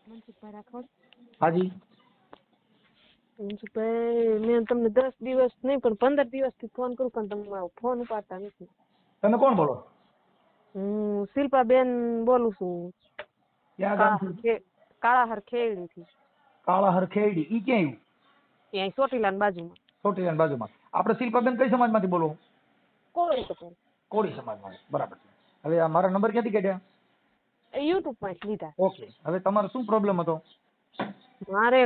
મનસુખભાઈ રાઠોડ. હાજી. મનસુખભાઈ, મેં તમને 10 દિવસ નહીં પણ 15 દિવસથી ફોન કરું પણ તમે ફોન ઉપાડતા નથી. તમે કોણ બોલો? હું શિલ્પાબેન બોલું છું. ક્યાં ગામથી? કાળાહર ખેડીથી. કાળાહર ખેડી, ઈ ક્યાં આવ્યું? ત્યાં ચોટીલાની બાજુમાં. ચોટીલાની બાજુમાં. આપણે શિલ્પાબેન કઈ સમાજમાંથી બોલો? કોળી કપૂર. કોળી સમાજમાં. બરાબર છે. હવે આ મારા નંબર ક્યાંથી કાઢ્યા? યુટ્યુબ માં લીધા. ઓકે. હવે તમારો શું પ્રોબ્લેમ હતો? મારે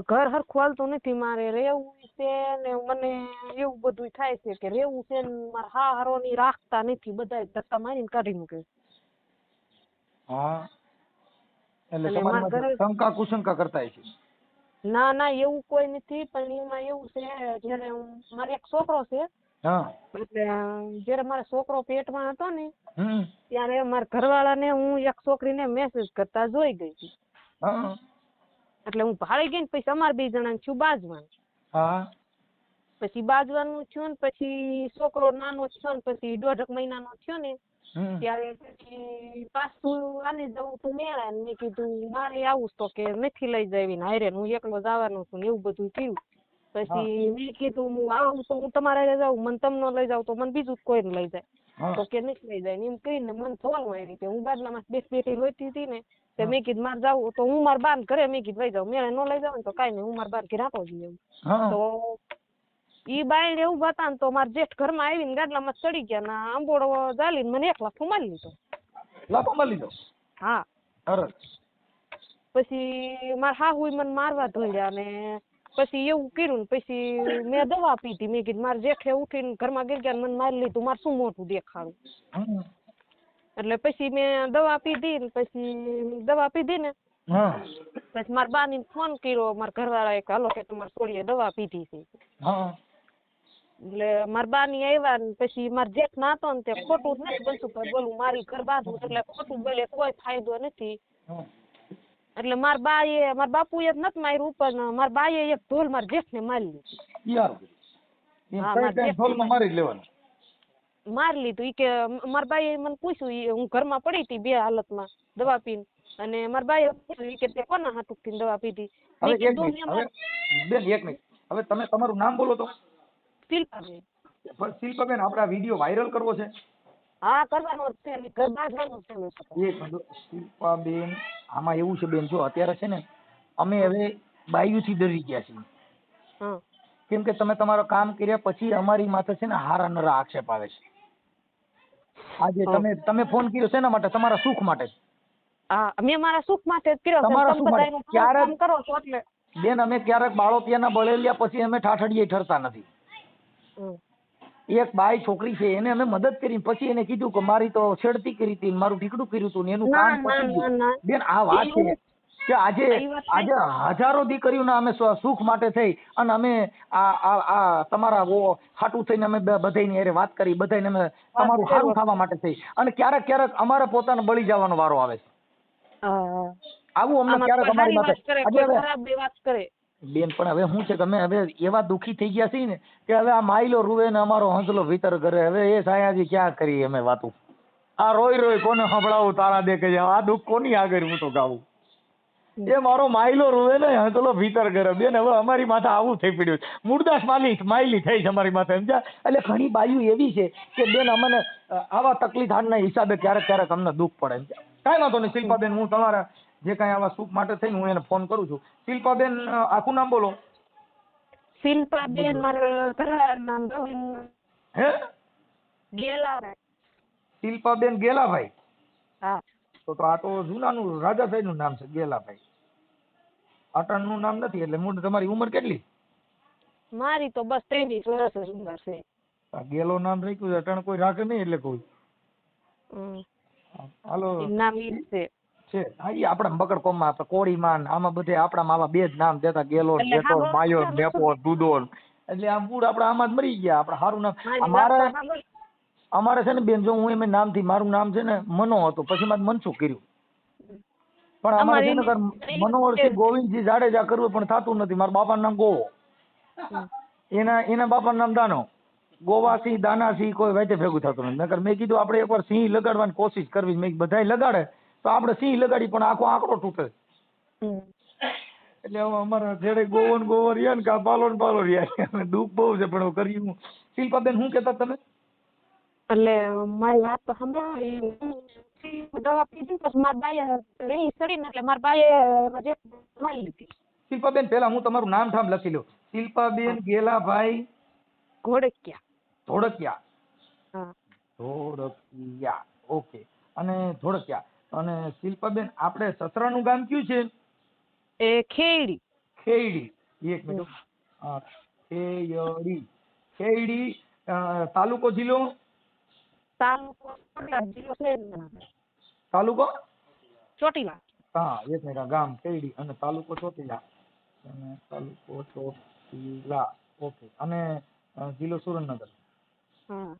ઘર હરખું હાલતું નથી. મારે રહેવું છે ને મને એવું બધું થાય છે કે રહેવું છે ને મારા હારોની રાખતા નથી. બધા ધક્કા મારીને કાઢી મૂકે. હા, એટલે તમારી શંકા કુશંકા કરતા છે? ના ના, એવું કોઈ નથી. પણ એમાં એવું છે, જયારે મારે એક છોકરો છે. હા. એટલે જયારે મારો છોકરો પેટમાં હતો ને ત્યારે મારા ઘરવાળાને હું એક છોકરીને મેસેજ કરતા જોઈ ગઈ હતી. એટલે હું ભાળી ગઈ ને પછી અમારે 2 જણા છું બાજવાનું. પછી બાજવાનું થયું ને પછી છોકરો નાનો થયો ને પછી 1.5 મહિનાનો થયો ને ત્યારે પછી પાછું આને જવું તું મેળા ને મેં કીધું મારે આવું તો કે નથી લઈ જાવી હારે, હું એકલો જવાનું છું ને એવું બધું થયું. પછી મેં કીધું હું આવું તો હું તમારે જાઉં, મને તમને લઈ જાવ તો મને બીજું કોઈ લઈ જાય તો કે નથી લઈ જાય. એમ કહીને મને થવાનું એ રીતે હું બાજલામાં બેઠી રોતી હતી ને તો મેં કીધું મારે જાવું તો હું મારા બાન ઘરે મેં કીધું લઈ જાઉં. મેળે ન લઈ જાવ ને તો કઈ નહીં, હું મારા બાર ઘેર આપો જઈએ. તો ઈ બાઈને એવું બતા તો મારા જેઠ ઘરમાં આવીને ગાડલામાં ચડી ગયા ને આંબોડો ચાલીને મને 1 લાફો મારી લીધો. લાફો મારી લીધો? હા. પછી મારા હાહુએ મને મારવા ધોડ્યા ને પછી એવું કર્યું ને પછી મેં દવા પીધી. મેં કીધું મારા જેઠે ઉઠીને ઘરમાં ગઈ ગયા મને મારી લીધું, મારે શું મોટું દેખાડું. એટલે પછી મેં દવા પીધી ને પછી દવા પીધી ને પછી મારા બાને ફોન કર્યો મારા ઘરવાળાએ કે હાલો કે તમારે છોડીએ દવા પીધી છે. એટલે મારા બાની આવ્યા ને પછી મારા જેઠ ના હતો ને તે ખોટું જ નથી બનશું બોલું મારી ઘર બાજુ એટલે ખોટું બોલે કોઈ ફાયદો નથી. એટલે મારા બાપુએ જ નથી માર્યું પણ મારા બાએ એક ઢોલ મારા જેઠ ને મારી લીધું. મારી લીધું. ઈ કે મારા બાએ મને પૂછ્યું, હું ઘરમાં પડી હતી 2 હાલતમાં દવા પીને અને મારા બાએ પૂછ્યું કે તે કોના હાથુથી દવા પીધી. હવે તમે તમારું નામ બોલો તો? શિલ્પાબેન. શિલ્પાબેન, આપણે આ વિડીયો વાયરલ કરવો છે? હા, કરવાનો છે. ઘર બાંધવાનું છે. શિલ્પાબેન, આમાં એવું છે બેન, જો અત્યારે છે ને અમે હવે બાયુથી ડરી ગયા છીએ. કેમ કે તમે તમારું કામ કર્યા પછી અમારી માથે છે ને હારા નરા આક્ષેપ આવે છે. આજે તમે ફોન કર્યો શેના માટે? તમારા સુખ માટે. હા, મેં મારા સુખ માટે જ કર્યો. તમારા સુખ માટે. ક્યારેક કરો છો એટલે બેન અમે ક્યારેક બાળોતિયાના બળેલિયા પછી અમે ઠાઠડીએ ઠરતા નથી. એક બાઈ છોકરી છે એને અમે મદદ કરી પછી એને કીધું કે મારી તો છેડતી કરી હતી, મારું ઠીકડું કર્યું હતું ને એનું કામ પતી ગયું. બેન આ વાત છે કે આજે હજારો દીકરીઓના અમે સુખ માટે થઈ અને અમે આ તમારા હાટું થઈને અમે બધાની હારે વાત કરી, બધાને અમે તમારું સારું થવા માટે થઈ અને ક્યારેક અમારે પોતાને બળી જવાનો વારો આવે છે. આવું અમને ક્યારેક અમારી માથે બેન. પણ હવે શું છે કે અમે હવે એવા દુઃખી થઈ ગયા છીએ ને કે હવે આ માયલો રૂવે ને અમારો હંસલો ભીતર કરે. હવે એ સાયાજી ક્યાં કરીએ અમે વાતું? આ રોય કોને સંભળાવું તારા દે કે આ દુઃખ કોની આગળ હું તો ગાવું? એ મારો માયલો રૂવે ને હંસલો ભીતર કરે. બેન હવે અમારી માથે આવું થઈ પડ્યું. મુરદાસ માયલી થઈ છે અમારી માથે, સમજ્યા? એટલે ઘણી બાયું એવી છે કે બેન અમને આવા તકલીફ હારના હિસાબે ક્યારેક અમને દુઃખ પડે. કાંઈ વાંધો નહીં શિલ્પાબેન, હું તમારા જે કાંઈ આવા સુખ માટે થઈને હું એને ફોન કરું છું. શિલ્પાબેન, આખું નામ બોલો. શિલ્પાબેન મારા ઘરવાળાનું નામ ગેલાભાઈ. શિલ્પાબેન ગેલાભાઈ? હા. તો આ તો જૂનાનું રાજા સાહેબ નું નામ છે ગેલાભાઈ. અટણનું નામ નથી. એટલે તમારી ઉંમર કેટલી? મારી તો બસ 23 વર્ષ ઉંમર છે. ગેલો નામ રાખ્યું છે, અટણ કોઈ રાખે નહીં એટલે કોઈ. હાલો, નામ છે આપડા બકડ કોમમાં આપણે કોળીમાન આમાં બધે આપણા આવા 2 જ નામ દેતા, ગેલો, જેતો, માયો, નેપો, દુદોલ. એટલે આમ પૂર આપડા આમાં જ મરી ગયા. આપણે સારું નામ અમારે છે ને બેન, જો હું એમ નામથી મારું નામ છે ને મનો હતું, પછી મારે મનસુખ કર્યું. પણ અમારે છે ને મનોહરસિંહ ગોવિંદજી જાડેજા કરવું પણ થતું નથી. મારા બાપાનું નામ ગોવો, એના બાપાનું નામ દાનો. ગોવાસિંહ દાનાસિંહ કોઈ વાતે ભેગું થતું નથી. નકર મેં કીધું આપણે એકવાર સિંહ લગાડવાની કોશિશ કરવી. મેં બધાય લગાડે તો આપણે સિંહ લગાડી પણ આખો આંકડો તૂટે. એટલે હવે અમારા જેડે ગોવન રહ્યા ને કા પાલો ને પાલો રહ્યા દુઃખ બહુ છે પણ કર્યું. શિલ્પાબેન શું કહેતા તમે? એટલે મારી વાત તો સાંભળો. દવા પીધી પછી મારા બાએ રહી સડીને એટલે મારા બાએ જે મારી લીધી. શિલ્પાબેન પેલા હું તમારું નામ ઠામ લખી લઉં. શિલ્પાબેન ગેલાભાઈ ઘોડકિયા. ધોળકિયા. હા ધોળકિયા. ઓકે. અને ધોળકિયા. અને શિલ્પાબેન આપણે સસરાનું ગામ કયું છે? એ ખેડી. ખેડી. એક મિનિટ. ખેયડી. ખેડી તાલુકો જિલ્લો? તાલુકો જિલ્લો તાલુકો ચોટીલા. હા એક મિનિટ. ગામ ખેડી અને તાલુકો ચોટીલા. અને તાલુકો ચોટીલા. ઓકે. અને જિલ્લો સુરેન્દ્રનગર. હા.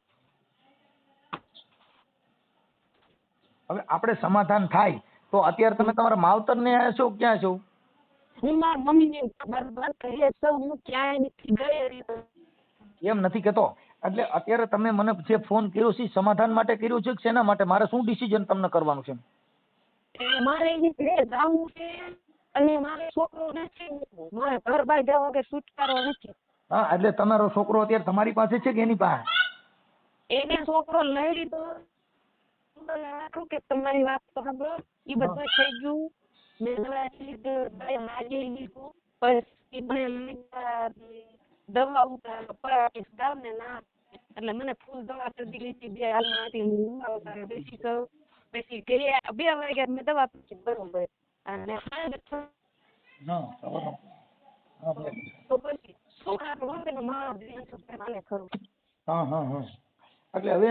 હવે આપણે સમાધાન થાય તો અત્યારે તમે તમારા માવતર ને આવ્યા છો ક્યાં છો? હું મારા મમ્મી ને બરાબર કહે છે હું ક્યાંય નથી ગઈ. એમ નથી કેતો. એટલે અત્યારે તમે મને જે ફોન કર્યો છે સમાધાન માટે કર્યો છે કે શેના માટે? મારે શું ડિસિઝન તમને કરવાનું છે? મારે જાવું છે અને મારે છોકરો નથી. મારે ઘર બાર જવા કે છુટકારો નથી. હા એટલે તમારો છોકરો અત્યારે તમારી પાસે છે કે એની પાસે? એને છોકરો લઈ લીધો. કે તમારી વાત તો સાંભળો. એ બધું થઈ ગયું. મેં દવા લીધું પછી દવા ઉતાર ને ના એટલે મને ફૂલ દવા કરી લીધી. 2 હાલમાં પછી ઘરે 2 વાગ્યા મેં દવા પીધી બરોબર. અને તો પછી છોકરા મારે ખરું. હા હા હા. એટલે હવે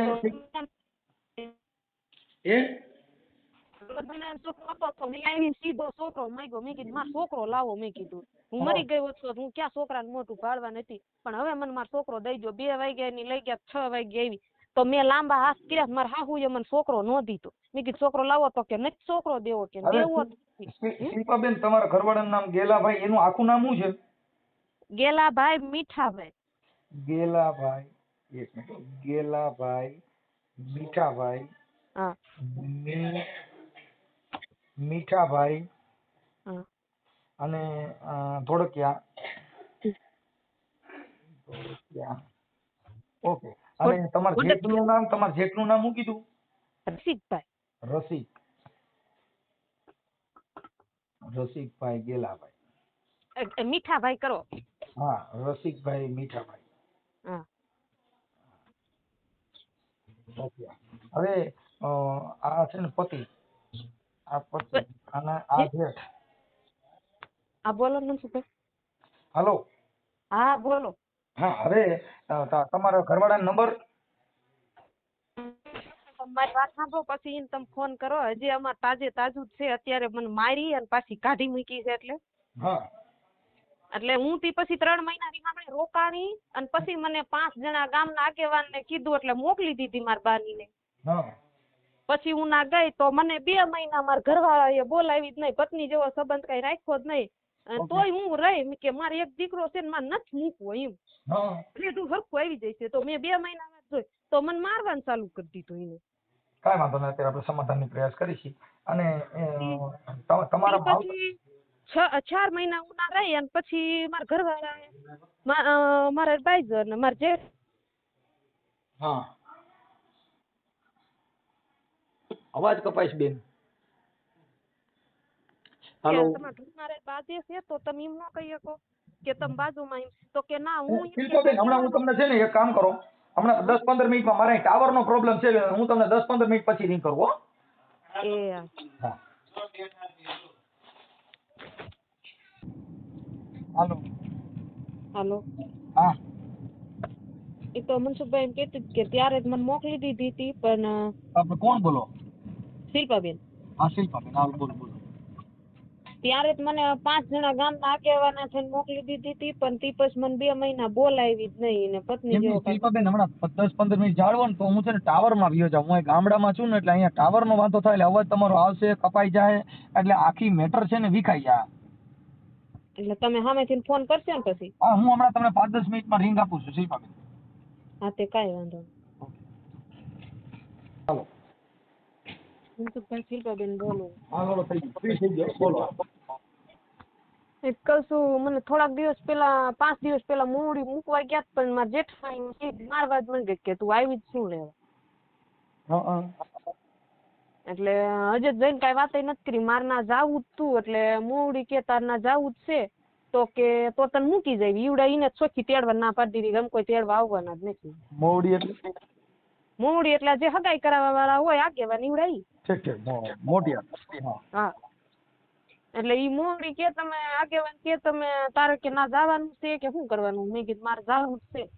સીધો છોકરો માંગ્યો. મેં કીધું મારો છોકરો લાવો. મેં કીધું હું મરી ગઈ હોત તો હું ક્યાં છોકરાને મોટું પાડવા નથી. પણ હવે મને મારો છોકરો દઈ ગયો. 2 વાગ્યા ની લઈ ગયા 6 વાગ્યા આવી તો મેં લાંબા હાથ કર્યા. મારા હાહુએ મને છોકરો ન દીધો. મેં કીધું છોકરો લાવો તો કે નથી છોકરો દેવો કે દેવો. શિલ્પાબેન તમારા ઘરવાળાનું નામ ગેલાભાઈ. એનું આખું નામ શું છે? ગેલાભાઈ મીઠાભાઈ. ગેલાભાઈ. એક મિનિટ. ગેલાભાઈ મીઠાભાઈ. હા. મીઠાભાઈ. હા. અને ધોળકિયા. ઓકે. અને તમારા જેઠનું નામ? તમારા જેઠનું નામ શું કીધું? રસિકભાઈ. રસિકભાઈ ગેલાભાઈ. મીઠાભાઈ કરો. હા રસિકભાઈ મીઠાભાઈ. હા. ઓકે. હવે આ છે ને પતિ. આ પતિ અને આ જેઠ. હા બોલો મનસુખભાઈ. હાલો. હા બોલો. હા હવે તમારા ઘરવાળાનો નંબર? મારી વાત સાંભળો પછી એને તમે ફોન કરો. હજી અમારે તાજું જ છે. અત્યારે મને મારી અને પાછી કાઢી મૂકી છે એટલે. હા. એટલે હું તી પછી 3 મહિનાની આપણે રોકાણી અને પછી મને 5 જણા ગામના આગેવાનને કીધું એટલે મોકલી દીધી મારા બાનીને. હા. પછી હું ના ગઈ તો મને 2 મહિના મારા ઘરવાળાએ બોલાવી જ નહીં. પત્ની જેવો સંબંધ કઈ રાખ્યો જ નહીં. તોય હું રહી કે મારે એક દીકરો છે ને મારે નથી મૂકવો એમ. તું હરખું આવી જશે તો મેં 2 મહિના જોઈ તો મને મારવાનું ચાલુ કરી દીધું એને. કાંઈ વાંધો નહીં. અત્યારે આપણે સમાધાનની પ્રયાસ કરીશું. અને તમારા પછી 4 મહિના હું ના રહી અને પછી મારા ઘરવાળા મારા એડવાઇઝર ને મારા જેઠ. હા. અવાજ કપાઈશ બેન. હાલો. તમારે બાજે છે તો તમે એમ ન કહી શકો કે તમે બાજુમાં એમ તો કે ના હું. શિલ્પાબેન હમણાં હું તમને છે ને એક કામ કરો. હમણાં 10-15 મિનિટમાં મારે ટાવર નો પ્રોબ્લેમ છે. હું તમને 10-15 મિનિટ પછી રિંગ કરું. હા. હાલો. હા. એ તો મનસુખભાઈ એમ કહેતી કે ત્યારે જ મને મોકલી દીધી હતી પણ. તમે કોણ બોલો? શિલ્પાબેન. હા શિલ્પાબેન. હા બોલો. ત્યારે જ મને 5 જણા ગામના આગેવાના થઈને મોકલી દીધી હતી પણ તી પછી મને 2 મહિના બોલાવી જ નહીં ને પત્ની જેવો. શિલ્પાબેન હમણાં 10-15 મિનિટ જાળવો ને તો હું છે ને ટાવરમાં વયો જાઉં. હું ગામડામાં છું ને એટલે અહીંયા ટાવરનો વાંધો થાય એટલે અવાજ તમારો આવશે કપાઈ જાય એટલે આખી મેટર છે ને વિખાઈ જાય. એટલે તમે સામેથી ફોન કરશો ને પછી? હા હું હમણાં તમને 5-10 મિનિટમાં રિંગ આપું છું શિલ્પાબેન. હા તે કાંઈ વાંધો નહીં. હાલો. શિલ્પાબેન બોલો. હા બોલો. થઈ ગયો બોલો. કશું મને થોડાક દિવસ પેલા 5 દિવસ પેલા મોડી મૂકવા ગયા પણ મારા જેઠાણી મારવા જ મને કે તું આવી જ શું લેવા. એટલે હજે જઈને કઈ વાત નથી કરી, માર ના જાવું જ તું, એટલે મોડી કે તાર ના જાવું જ છે તો કે તો તને મૂકી જાય. ઈવડા ઈને ચોખ્ખી તેડવા ના પાડી દીધી, ગમ કોઈ તેડવા આવવાના જ નથી. મોવડી એટલે મોવડી એટલે જે હગાઈ કરાવવા વાળા હોય આગેવાન ઈવડા ઈ. ઠીક ઠીક, મોટિયા. હા એટલે ઈ મોવડી કે તમે આગેવાન કે તમે તારે કે ના જવાનું છે કે શું કરવાનું. મેં કીધું મારે જવાનું છે.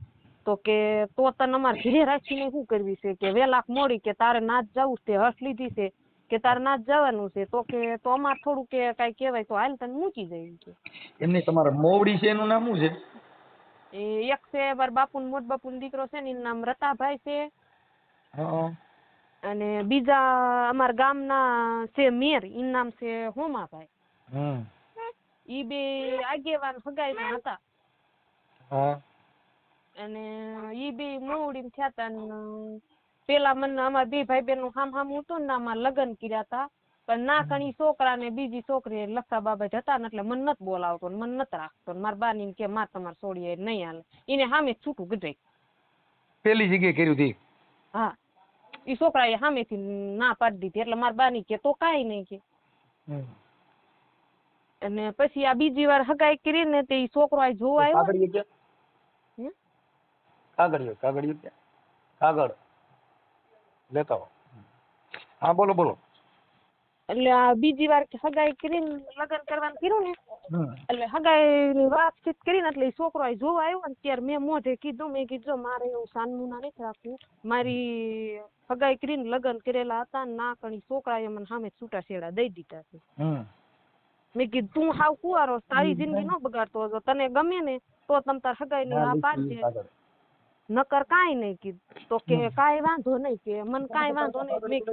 તો કે તો તને અમારે ઘરે રાખીને શું કરવી છે કે વેલાક મોડી કે તારે ના જ જવું છે, હસ લીધી છે કે તારે ના જ જવાનું છે. તો કે તો અમારે થોડું કે કઈ કહેવાય તો હાલ તને મૂકી જાય કે. એમની તમારા મોવડી છે એનું નામ શું છે? એ એક છે મારા બાપુ મોટ બાપુ દીકરો છે ને એનું નામ રતાભાઈ છે. અને બીજા અમારા ગામના છે મેર, એનું નામ છે હોમાભાઈ. ઈ બે આગેવાન હગાઈમાં હતા. અને ઈ બે મોવડી થયા તા. પેલા મને અમારા બે ભાઈ બહેન નું હામ હામ હતું ને અમારે લગ્ન કર્યા હતા, પણ ના કણી છોકરા ને બીજી છોકરી લખા બાબા હતા ને એટલે મને નથી બોલાવતો ને મને નથી રાખતો. મારા બાની કે માર તમારે છોડીએ નહીં હાલે, એને સામે છૂટું ગઢાઈ. પેલી જગ્યાએ કર્યું હતી? હા, ઈ છોકરા એ સામેથી ના પાડી દીધી. એટલે મારા બાની કે તો કાંઈ નહીં કે. અને પછી આ બીજી વાર હગાઈ કરીને તે છોકરો આ જોવા આવ્યો. કાગળ લેતા હો. હા બોલો બોલો. એટલે આ બીજી વાર હગાઈ કરીને લગ્ન કરવાનું કર્યું ને, એટલે હગાઈ વાતચીત કરીને એટલે છોકરો આ જોવા આવ્યો ને ત્યારે મેં મોઢે કીધું, મેં કીધું મારે એવું સાનમુના નથી રાખવું. મારી હગાઈ કરીને લગ્ન કરેલા હતા, ના કણી છોકરાએ મને સામે છૂટા છેડા દઈ દીધા છે. મેં કીધું તું હાવ કુવારો, તારી જિંદગી ન બગાડતો હતો, તને ગમે ને તો તમ તાર હગાઈ ની આ પાડજે, નકર કાંઈ નહીં કીધું. તો કે કાંઈ વાંધો નહીં કે મને કાંઈ વાંધો નહીં.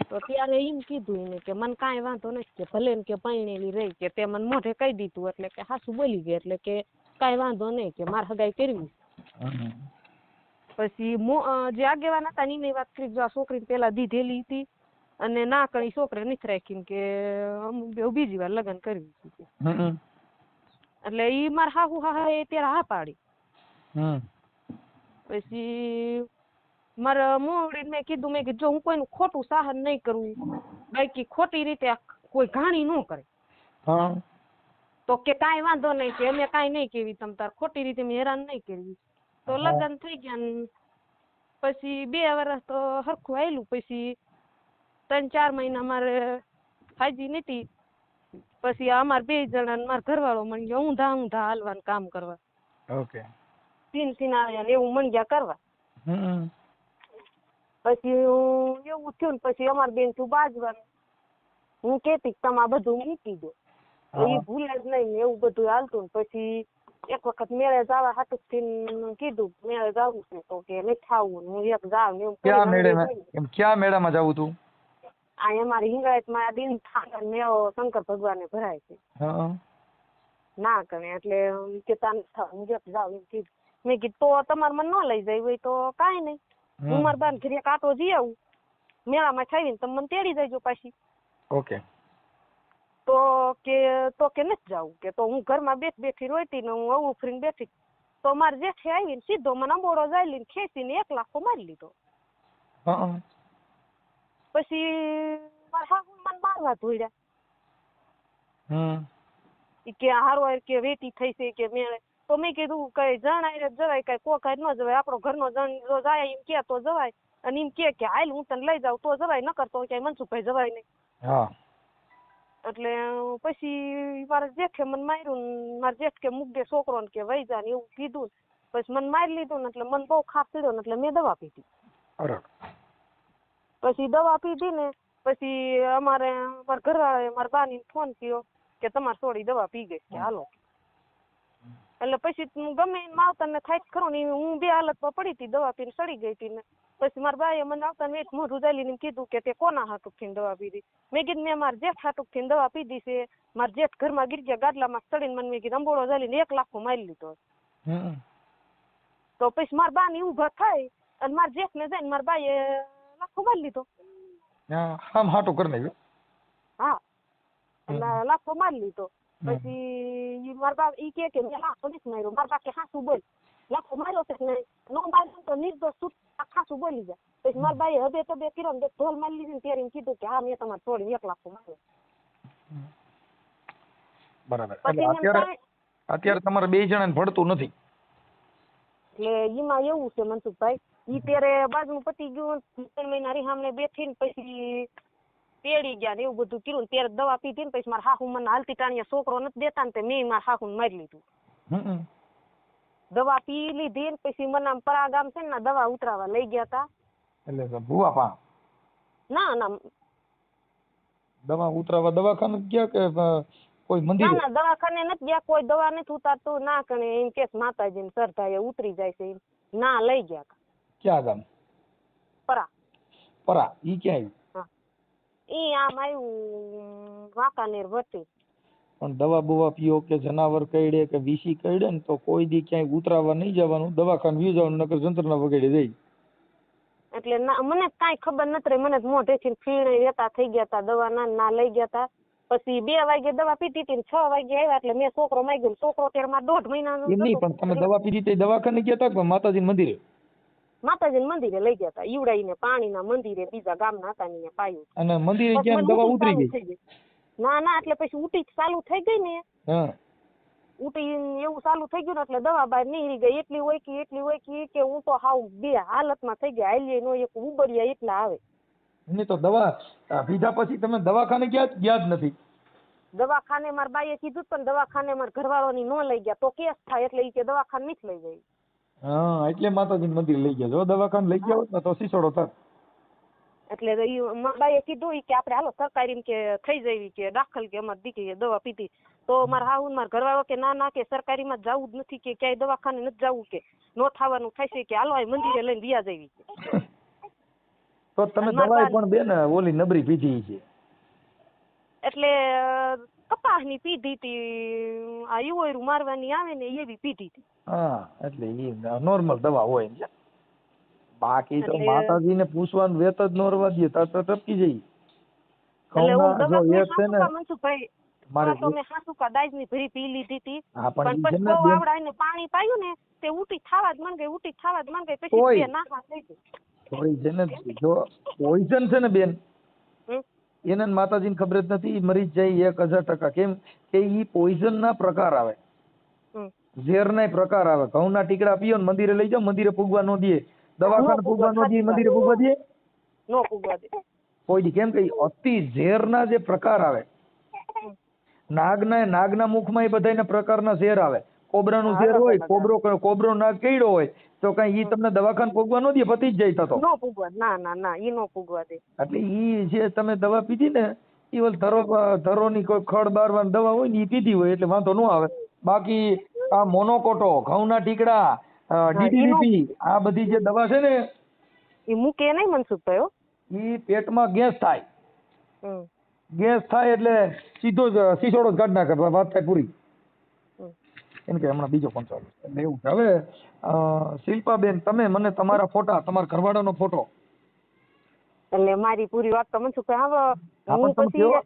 તો ત્યારે એમ કીધું એને કે મને કાંઈ વાંધો નથી કે ભલે ને કે પરણેલી રહી કે તે મને મોઢે કહી દીધું. એટલે કે હાસુ બોલી ગઈ એટલે કે કાંઈ વાંધો નહીં કે મારે હગાઈ કરવી. પછી જે આગેવાન હતા એની વાત કરી, જો આ છોકરી પેલા દીધેલી હતી અને ના કણી છોકરી નથી રાખીને કે અમુક બીજી વાર લગ્ન કરવી છે. એટલે ઈ મારા હાહુ હા એ ત્યારે હા પાડી. પછી મારા મોવડી મેં કીધું જો હું કોઈનું ખોટું સહન નહીં કરું, બાકી ખોટી રીતે કોઈ ઘાણી ન કરે તો કે કાંઈ વાંધો નહીં કે અમે કાંઈ નહીં કેવી, તમ તાર ખોટી રીતે મેં હેરાન નહીં કરવી. તો લગ્ન થઈ ગયા. પછી 2 વર્ષ તો હરખું આવેલું. પછી 3-4 મહિના મારે હાજી નથી. પછી અમાર 2 જણા મારા ઘરવાળો મળી ગયા ઊંધા હાલવાનું કામ કરવા. ઓકે. સિનારિયા ને એવું મળી ગયા કરવા. પછી એવું થયું ને પછી અમાર બેન તું બાજવાનું હું કેતી તમારે બધું મૂકી દો, એ ભૂલે જ નહીં ને એવું બધું હાલતું ને. પછી એક વખત મેળે જવા હાટું થી કીધું મેળે જવું છે તો કે નથી ખાવું ને હું એક જાવ ને એવું. ક્યાં મેળામાં જવું તું? આ અમારી હિંગાયત માં દિન ઠાકર મેળો શંકર ભગવાન ને ભરાય છે ના કરે. એટલે કેતા હું એક જાવ એમ કીધું. મેં કીધું તો તમારે મને ન લઈ જાય હોય તો કાંઈ નહીં, હું મારા બાન ઘરે કાંટો જઈ આવું, મેળામાં થઈને તમે મને તેડી જજો પાછી. ઓકે. તો કે નથી જવું કે તો હું ઘરમાં બેઠી રોઈતી ને હું આવું ફરીને બેઠી. તો મારે જેઠે આવીને સીધો મને અંબોડો જાય ખેંચીને 1 લાખો મારી લીધો. પછી મારા હાહુ મને મારવા ધોડ્યા કે હારો કે વેટી થઈ છે કે મેળે. તો મેં કીધું કઈ જણાય જવાય, કઈ કોકાય ન જવાય, આપણો ઘરનો જણ જો જાય એમ કે તો જવાય, અને એમ કે હાલ હું તને લઈ જાઉં તો જવાય, ન કરતો ક્યાંય મનસુખભાઈ જવાય નહીં. એટલે પછી મારા જેઠે મને માર્યું. મારા જેઠ કે મૂક દે છોકરો ને કે વહી જા ને એવું કીધું. પછી મને મારી લીધું ને એટલે મને બહુ ખાપ પીડ્યો ને એટલે મેં દવા પીધી. પછી દવા પીધી ને પછી મારા ઘરવાળાએ મારા બાની ફોન કર્યો કે તમારે થોડી દવા પી ગઈ કે હાલો. એટલે પછી ગમે માવતર ને થાય ખરો ને હું 2 હાલતમાં પડી હતી, દવા પીને સડી ગઈ હતી ને. પછી મારા બાએ મને આવતા ને મોઢું જાલીને કીધું કે તે કોના હાટુક થઈને દવા પીધી. મેં કીધું મેં મારા જેઠ હાટુક થઈને દવા પીધી છે. મારા જેઠ ઘરમાં ગીર ગયા ગાડલામાં ચડીને મને મેં કીધું અંબોળો જાલીને 1 લાખો મારી લીધો. તો પછી મારા બા ની ઊભા થાય અને મારા જેઠ ને જઈને મારા બાએ લાખો મારી લીધો. હાટું કરી નાખ્યું. હા એટલે લાફો મારી લીધો. પછી મારા બાપ ઈ કે મેં લાફો નથી માર્યો. મારા બાપ કે હાસુ બોલ, લાફો માર્યો છે ને નો માર્યો તો નિર્દોષ હાસુ બોલી જાય. પછી મારા બાઈએ હવે તો બે કિરણ ઢોલ મારી લીધી ને ત્યારે એમ કીધું કે હા મેં તમારે છોડી એક લાફો માર્યો. બરાબર. અત્યારે તમારે 2 જણાને ભળતું નથી. એટલે એમાં એવું છે મનસુખભાઈ, ઈ ત્યારે બાજુ પતી ગયું 3 મહિના રીહામને બેઠી ને પછી તેડી ગયા ને એવું બધું કર્યું ને ત્યારે દવા પીધી ને પછી મારા હાહુ મને હાલતી ટાણીએ છોકરો નથી દેતા ને મેં મારા હાહુ મારી લીધું. દવા પી લીધી ને પછી મને આમ પરા ગામ છે ને દવા ઉતરાવા લઈ ગયા તા. એટલે ભૂવા પા ના ના દવા ઉતરાવા દવાખાને ગયા કે કોઈ મંદિર? ના દવાખાને નથી ગયા, કોઈ દવા નથી ઉતારતું ના કણે એમ કે માતાજી ને શ્રદ્ધા ઉતરી જાય છે ના લઈ ગયા. ક્યાં ગામ? પરા. પરા ઈ ક્યાં આવ્યું? ઈ આમ આવ્યું વાંકાનેર વટી. પણ દવા બવા પીઓ કે જનાવર કઈડે કે વીસી કઈડે ને તો કોઈ દી ક્યાંય ઉતરાવા નહીં જવાનું, દવાખાને વ્યુ જવાનું, નકર જંત્રના વગેરે જાય. એટલે મને કાંઈ ખબર નથી રહી, મને મોઢેથી ફીણે વેતા થઈ ગયા તા, દવા ના લઈ ગયા તા. પછી 2 વાગે દવા પીધી હતી 6 વાગે આવ્યા એટલે મેં છોકરો માગ્યો. છોકરો ત્યારે માં 1.5 મહિનાનો. એમ નહીં, પણ તમે દવા પીધી તે દવાખાને ગયા તા કે માતાજી મંદિરે? માતાજી મંદિરે લઈ ગયા તા, ઈવડાઈને પાણીના મંદિરે બીજા ગામના હતા ને પાયું. અને મંદિરે ક્યાં દવા ઉતરી ગઈ? ના એટલે પછી ઉટી ચાલુ થઈ ગઈ ને. ઉટી એવું ચાલુ થઈ ગયું ને એટલે દવા બહાર નીકળી ગઈ. એટલી હોય કે હું તો હાવ બે હાલતમાં થઈ ગયા, હાલીએ નો એક ઉબડિયા એટલા આવે. નહીં તો દવા પીધા પછી તમે દવાખાને ગયા જ નથી? દવાખાને મારા બાઈએ કીધું પણ દવાખાને મારા ઘરવાળાની નો લઈ ગયા તો કેસ થાય એટલે ઈ કે દવાખાને નથી લઈ ગઈ. હા એટલે માતાજી મંદિર લઈ ગયા. જો દવાખાને લઈ ગયા હોત ને તો સીસોડો થાત. એટલે મારા બાઈએ કીધું કે આપણે હાલો સરકારી કે થઈ જવી કે દાખલ કે અમારી દીકરીએ દવા પીધી. તો મારા હાહુ મારા ઘરવાળો કે ના કે સરકારીમાં જવું જ નથી, કે ક્યાંય દવાખાને નથી જવું, કે નો થવાનું થશે, કે હાલો મંદિરે લઈને વ્યા જવી. તો તમે દવાઈ પણ બેન ઓલી નબળી પીધી છે? એટલે કપાસની પીધી હતી, આ યુવરું મારવાની આવે ને એવી પીધી હતી. હા એટલે એ નોર્મલ દવા હોય છે. બાકી તો માતાજીને પૂછવાનું વેત જ નો રવા દે તો ટપકી જઈ. મનસુખભાઈ તો મેં હાસુકા દાજની ભરી પી લીધી હતી, પણ પછી બહુ આવડાઈને પાણી પાયું ને તે ઉટી થવા જ મન ગઈ પછી નાખા થઈ ગઈ. થોડી છે ને જો પોઈઝન છે ને બેન, એને માતાજીને ખબર જ નથી, મરી જ જાય 1000%. કેમ કે ઈ પોઈઝન ના પ્રકાર આવે, ઝેર ના પ્રકાર આવે. ઘઉંના ટીકડા પીઓ ને મંદિરે લઈ જાઓ, મંદિરે પૂગવા નો દે, દવાખાને પૂગવા નો દે, મંદિરે પૂગવા દે નો પૂગવા દે કોઈ દી. કેમ કે અતિ ઝેરના જે પ્રકાર આવે, નાગના મુખમાં એ બધાના પ્રકારના ઝેર આવે. કોબરાનું ઝેર હોય, કોબરો નાગ કઈડો હોય તો કઈ ઈ તમને દવાખાને પૂગવા નો દે, પતી જ જાય. તો નો પૂગવા, ના ઈ નો પૂગવા દે. એટલે ઈ જે તમે દવા પીધી ને ઈ ઓલ ધરોની કોઈ ખડ બારવાની દવા હોય ને ઈ પીધી હોય એટલે વાંધો નો આવે. બાકી આ મોનોકોટો, ઘઉંના ટીકડા, DDT આ બધી જે દવા છે ને ઈ મૂકે નહીં મનસુખભાઈ. ઈ પેટમાં ગેસ થાય, ગેસ થાય એટલે સીધો જ સીસોડો કાઢ નાખે, વાત થાય પૂરી. એમ કે હમણાં બીજો પણ ચાલુ એટલે એવું. હવે શિલ્પાબેન, તમે મને તમારા ફોટા, તમારા ઘરવાળાનો ફોટો એટલે મારી પૂરી વાત તો મનસુખભાઈ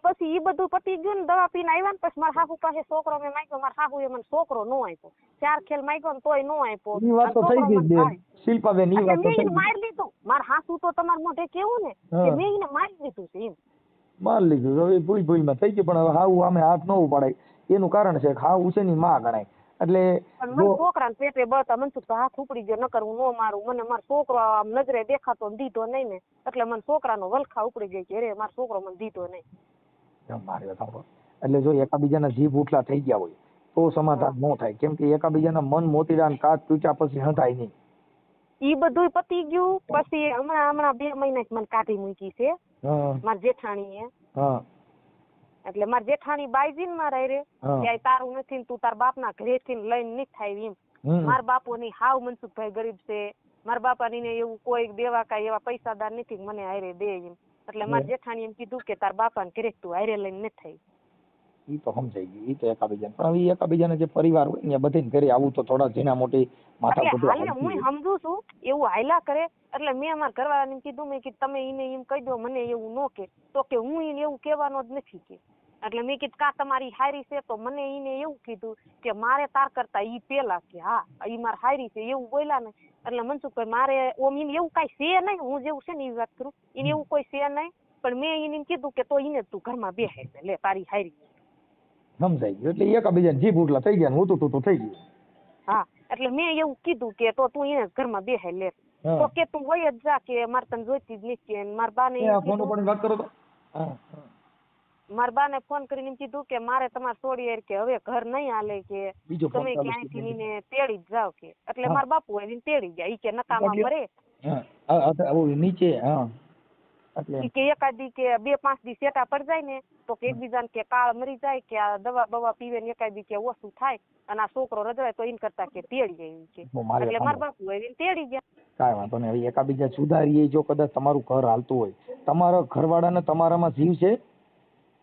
પછી ઈ બધું પતી ગયું ને દવા પીને આવ્યા ને પછી મારા હાહુ પાસે છોકરો મેં માંગ્યો. મારા હાહુએ મને છોકરો નો આપ્યો, 4 ખેલ માંગ્યો ને તોય નો આપ્યો. ઈ વાત તો થઈ ગઈ બેન શિલ્પાબેન, ઈ વાત તો થઈ ગઈ. મારી લીધું મારા હાસુ તો તમારા મોઢે કેવું ને કે મેં એને મારી લીધું છે એમ. મારી લીધું હવે ભૂલમાં થઈ ગયું. પણ હવે હાવ અમે હાથ ન ઉપાડાય એનું કારણ છે કે હાવ ઉછેની માં ગણાય. એટલે છોકરાને પેટે બળતા મનસુખભાઈ હાથ ઉપડી ગયો, નકર હું નો મારું. મને મારો છોકરો આમ નજરે દેખાતો દીધો નહીં ને એટલે મને છોકરાનો વલખા ઉપડી ગઈ કે અરે મારો છોકરો મને દીધો નહીં. એટલે જો એકાબીજાના જીભ ઉઠલા થઈ ગયા હોય તો સમાધાન ન થાય. કેમ કે એકાબીજાના મન મોતીડા ને કાચ તૂટ્યા પછી હંધાય નહીં. ઈ બધું પતી ગયું. પછી હમણાં 2 મહિના મને કાઢી મૂકી છે મારી જેઠાણીએ. એટલે મારી જેઠાણી બાઈજી ને મારા રે ક્યાંય તારું નથી ને તું તાર બાપના ઘરેથી લઈને નહીં થાય એમ. મારા બાપુ ની હાવ મનસુખભાઈ ગરીબ છે. મારા બાપા ની એવું કોઈ દેવા કાંઈ એવા પૈસાદાર નથી મને હારે દે એમ. એટલે મારી જેઠાણી એમ કીધું કે તાર બાપા ને ઘરે તું હારે લઈને નથી થાય. ઈ તો સમજાઈ ગયું, ઈ તો એકાબીજાને, પણ હવે એકાબીજાને જે પરિવાર હોય ને બધે ઘરે આવું તો થોડા ઝીણા મોટી માથા એટલે હાલે હું સમજુ છું એવું હાયલા કરે. એટલે મેં અમારા ઘરવાળાને કીધું, મેં કીધું તમે એને એમ કહી દો મને એવું ન કે, તો કે હું એને એવું કહેવાનો જ નથી કે. એટલે મેં કીધું કા તમારી હારી છે, તો મને એને એવું કીધું કે મારે તાર કરતા ઈ પેલા કે હા ઈ માર હારી છે એવું બોલ્યા ને. એટલે મનસુખભાઈ મારે ઓમ એને એવું કઈ છે નહીં, હું જેવું છે ને એ વાત કરું, એને એવું કોઈ છે નહીં, પણ મેં એને કીધું કે તો એને તું ઘરમાં બેસે લે તારી હારી. સમજાઈ ગયું, એટલે એકાબીજાને જીભ ઉટલા થઈ ગયા, હું તો થઈ ગયું. હા, એટલે મેં એવું કીધું કે તો તું એને ઘરમાં બેસે લે, તો કે તું વય જ જા કે મારે તને જોઈતી જ નથી. મારા બાને વાત કરો તો મારા બાને ફોન કરીને એમ કીધું કે મારે તમારે છોડી કે હવે ઘર નહીં હાલે કે તમે ક્યાંયથી એને તેડી જ જાવ કે. એટલે મારા બાપુ આવીને તેડી ગયા, ઈ કે નકામા મરે નીચે કે એકાદી કે 2-5 દી સેટા પડ જાય ને તો કે એકબીજાને કે કાળ મરી જાય કે આ દવા બવા પીવે ને એકાદી કે ઓછું થાય અને આ છોકરો રજવાય તો એમ કરતા કે તેડી જાય કે. એટલે મારા બાપુ આવીને તેડી ગયા. કાંઈ વાંધો નહીં, હવે એકાબીજા સુધારીએ. જો કદાચ તમારું ઘર હાલતું હોય, તમારા ઘરવાળાને તમારામાં જીવ છે